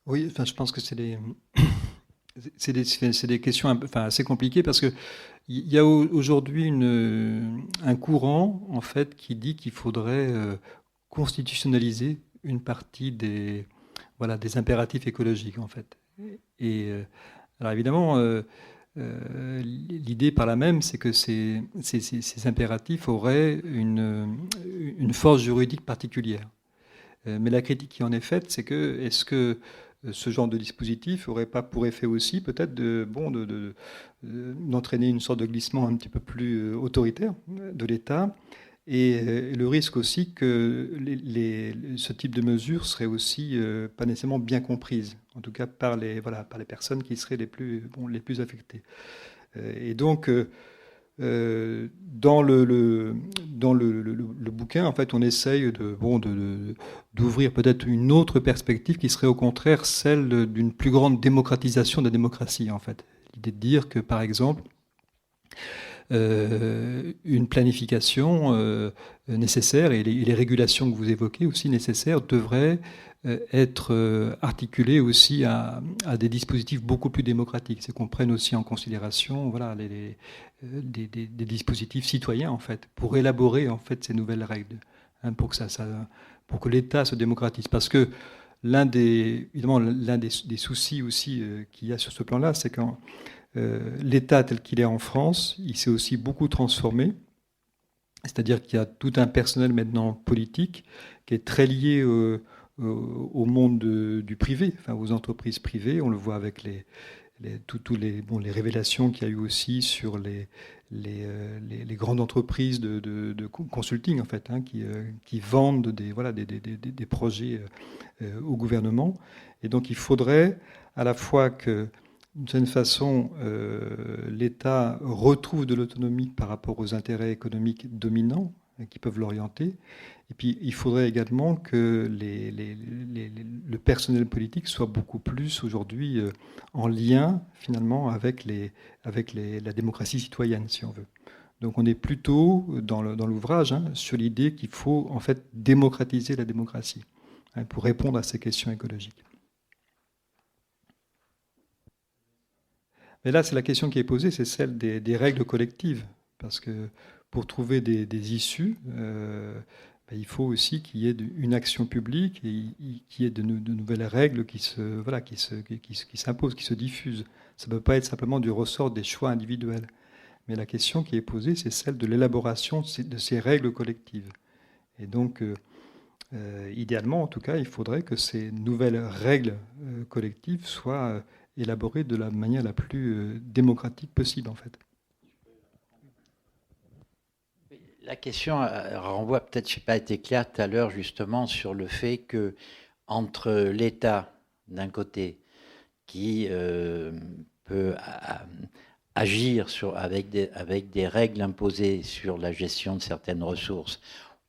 Oui, enfin, je pense que c'est des questions assez compliquées parce que il y a aujourd'hui un courant en fait qui dit qu'il faudrait constitutionnaliser une partie des impératifs écologiques en fait. Et alors évidemment, l'idée par là même, c'est que ces impératifs auraient une force juridique particulière. Mais la critique qui en est faite, c'est que est-ce que ce genre de dispositif n'aurait pas pour effet aussi peut-être d'entraîner une sorte de glissement un petit peu plus autoritaire de l'État et le risque aussi que ce type de mesures serait aussi pas nécessairement bien comprise, en tout cas par les personnes qui seraient les plus affectées. Et donc dans le bouquin, en fait, on essaye d'ouvrir peut-être une autre perspective qui serait au contraire celle d'une plus grande démocratisation de la démocratie, en fait. L'idée de dire que, par exemple, une planification nécessaire et les régulations que vous évoquez aussi nécessaires devraient être articulées aussi à des dispositifs beaucoup plus démocratiques. C'est qu'on prenne aussi en considération des dispositifs citoyens en fait pour élaborer en fait ces nouvelles règles, hein, pour que l'État se démocratise. Parce que l'un des soucis aussi qu'il y a sur ce plan-là, c'est quand l'État tel qu'il est en France, il s'est aussi beaucoup transformé. C'est-à-dire qu'il y a tout un personnel maintenant politique qui est très lié au monde du privé, enfin aux entreprises privées. On le voit avec les révélations qu'il y a eu aussi sur les grandes entreprises de consulting en fait, hein, qui vendent des projets au gouvernement. Et donc il faudrait à la fois que d'une certaine façon, l'État retrouve de l'autonomie par rapport aux intérêts économiques dominants, qui peuvent l'orienter. Et puis, il faudrait également que le personnel politique soit beaucoup plus aujourd'hui en lien, finalement, avec la démocratie citoyenne, si on veut. Donc, on est plutôt dans l'ouvrage sur l'idée qu'il faut, en fait, démocratiser la démocratie pour répondre à ces questions écologiques. Mais là, c'est la question qui est posée, c'est celle des règles collectives. Parce que pour trouver des issues, il faut aussi qu'il y ait une action publique et qu'il y ait de nouvelles règles qui s'imposent, qui se diffusent. Ça ne peut pas être simplement du ressort des choix individuels. Mais la question qui est posée, c'est celle de l'élaboration de ces règles collectives. Et donc, idéalement, en tout cas, il faudrait que ces nouvelles règles collectives soient élaborées de la manière la plus démocratique possible, en fait. La question renvoie peut-être, je n'ai pas été clair tout à l'heure, justement, sur le fait que entre l'État, d'un côté, qui peut agir avec des règles imposées sur la gestion de certaines ressources,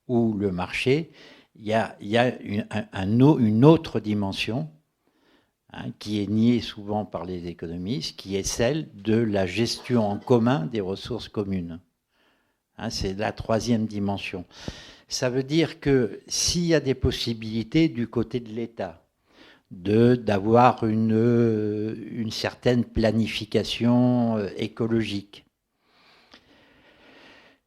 ou le marché, il y a une autre dimension qui est niée souvent par les économistes, qui est celle de la gestion en commun des ressources communes. C'est la troisième dimension. Ça veut dire que s'il y a des possibilités du côté de l'État d'avoir une certaine planification écologique,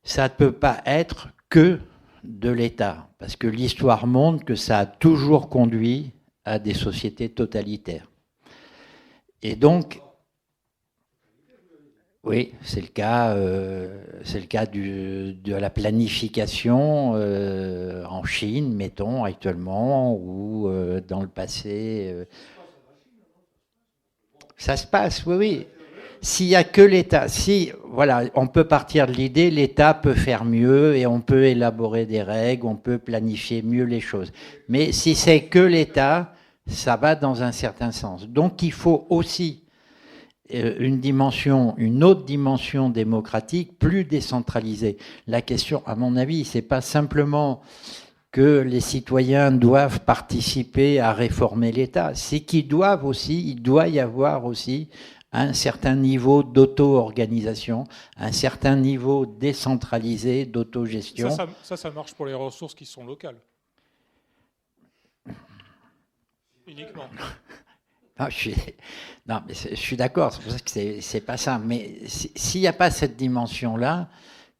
ça ne peut pas être que de l'État, parce que l'histoire montre que ça a toujours conduit à des sociétés totalitaires. Et donc, oui, c'est le cas de la planification en Chine, mettons, actuellement, ou dans le passé. Ça se passe, oui. S'il n'y a que l'État, on peut partir de l'idée, l'État peut faire mieux et on peut élaborer des règles, on peut planifier mieux les choses. Mais si c'est que l'État, ça va dans un certain sens. Donc il faut aussi une autre dimension démocratique, plus décentralisée. La question, à mon avis, c'est pas simplement que les citoyens doivent participer à réformer l'État, c'est qu'il doit y avoir aussi un certain niveau d'auto-organisation, un certain niveau décentralisé d'autogestion. Ça marche pour les ressources qui sont locales. Uniquement. Non, mais je suis d'accord, c'est pour ça que c'est pas ça. Mais s'il n'y a pas cette dimension-là,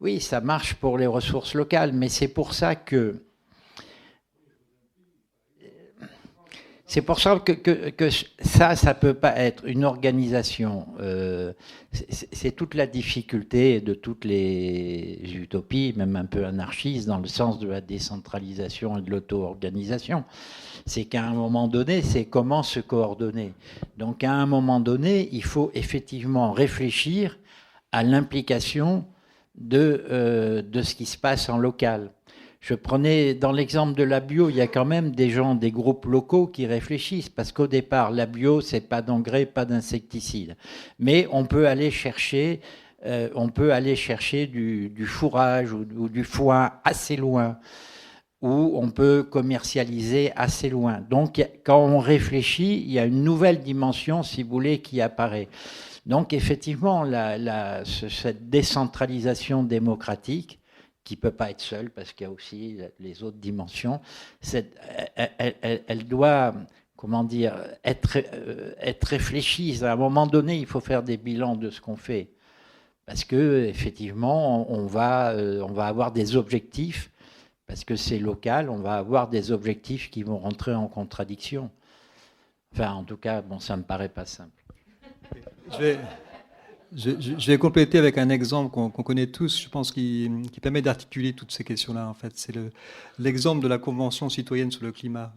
oui, ça marche pour les ressources locales, mais c'est pour ça que ça peut pas être une organisation. C'est toute la difficulté de toutes les utopies, même un peu anarchistes, dans le sens de la décentralisation et de l'auto-organisation. C'est qu'à un moment donné, c'est comment se coordonner. Donc à un moment donné, il faut effectivement réfléchir à l'implication de ce qui se passe en local. Je prenais, dans l'exemple de la bio, il y a quand même des groupes locaux qui réfléchissent, parce qu'au départ, la bio, c'est pas d'engrais, pas d'insecticides. Mais on peut aller chercher du fourrage ou du foin assez loin, où on peut commercialiser assez loin. Donc, quand on réfléchit, il y a une nouvelle dimension, si vous voulez, qui apparaît. Donc, effectivement, cette décentralisation démocratique, qui ne peut pas être seule, parce qu'il y a aussi les autres dimensions, elle doit, être réfléchie. À un moment donné, il faut faire des bilans de ce qu'on fait. Parce qu'effectivement, on va avoir des objectifs, parce que c'est local, on va avoir des objectifs qui vont rentrer en contradiction. Enfin, en tout cas, ça ne me paraît pas simple. Je vais compléter avec un exemple qu'on connaît tous, je pense, qui permet d'articuler toutes ces questions-là. En fait, c'est l'exemple de la Convention citoyenne sur le climat.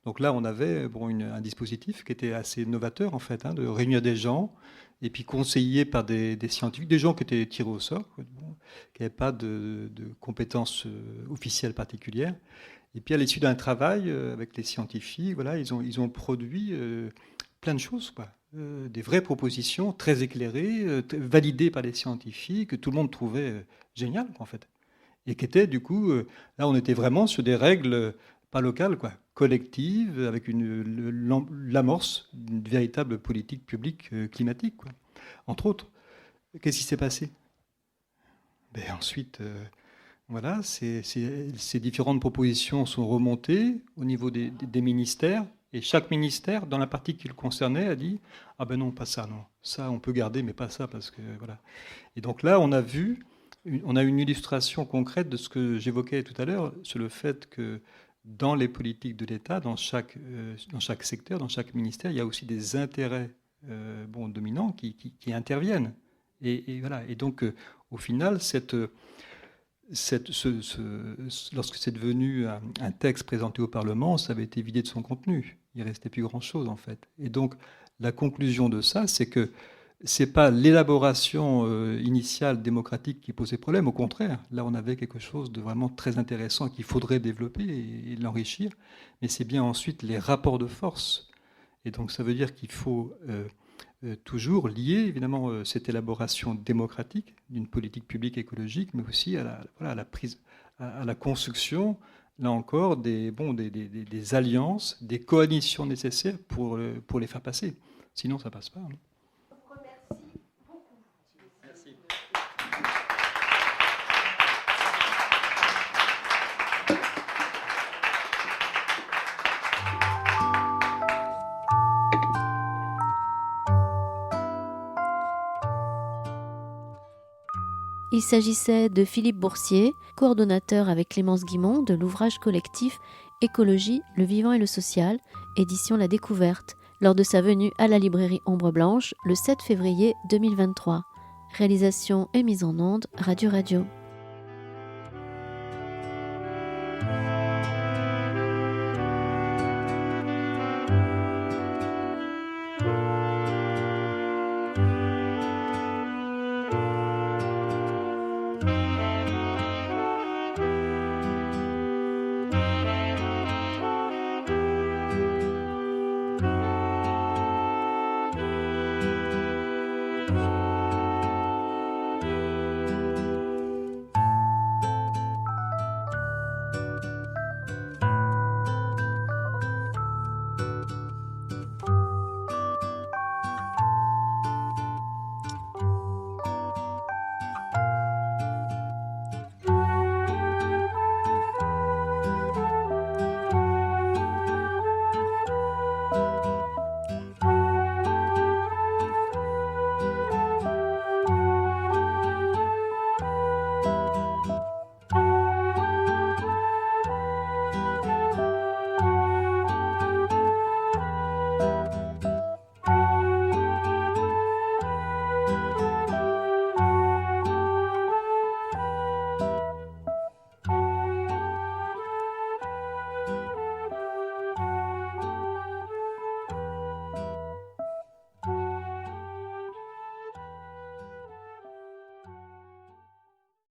Donc là, on avait un dispositif qui était assez novateur, en fait, de réunir des gens et puis conseillés par des scientifiques, des gens qui étaient tirés au sort, qui n'avaient pas de compétences officielles particulières. Et puis à l'issue d'un travail avec les scientifiques, ils ont produit plein de choses, quoi. Des vraies propositions très éclairées, validées par les scientifiques, que tout le monde trouvait géniales, en fait. Et qui était, du coup, là, on était vraiment sur des règles, pas locales, quoi, collectives, avec l'amorce d'une véritable politique publique climatique, quoi. Entre autres. Qu'est-ce qui s'est passé? Ensuite, voilà, ces différentes propositions sont remontées au niveau des ministères. Et chaque ministère, dans la partie qui le concernait, a dit « Ah ben non, pas ça, non. Ça, on peut garder, mais pas ça, parce que... » voilà. Et donc là, on a une illustration concrète de ce que j'évoquais tout à l'heure, sur le fait que dans les politiques de l'État, dans chaque secteur, dans chaque ministère, il y a aussi des intérêts dominants qui interviennent. Et voilà. Et donc, au final, lorsque c'est devenu un texte présenté au Parlement, ça avait été vidé de son contenu. Il ne restait plus grand-chose, en fait. Et donc, la conclusion de ça, c'est que ce n'est pas l'élaboration initiale démocratique qui posait problème. Au contraire, là, on avait quelque chose de vraiment très intéressant qu'il faudrait développer et l'enrichir. Mais c'est bien ensuite les rapports de force. Et donc, ça veut dire qu'il faut... toujours lier évidemment cette élaboration démocratique d'une politique publique écologique, mais aussi à la prise, à la construction, là encore, des alliances, des coalitions nécessaires pour les faire passer. Sinon, ça ne passe pas. Hein. Merci. Il s'agissait de Philippe Boursier, coordonnateur avec Clémence Guimont de l'ouvrage collectif Écologie, le vivant et le social, édition La Découverte, lors de sa venue à la librairie Ombre Blanche le 7 février 2023. Réalisation et mise en onde, Radio.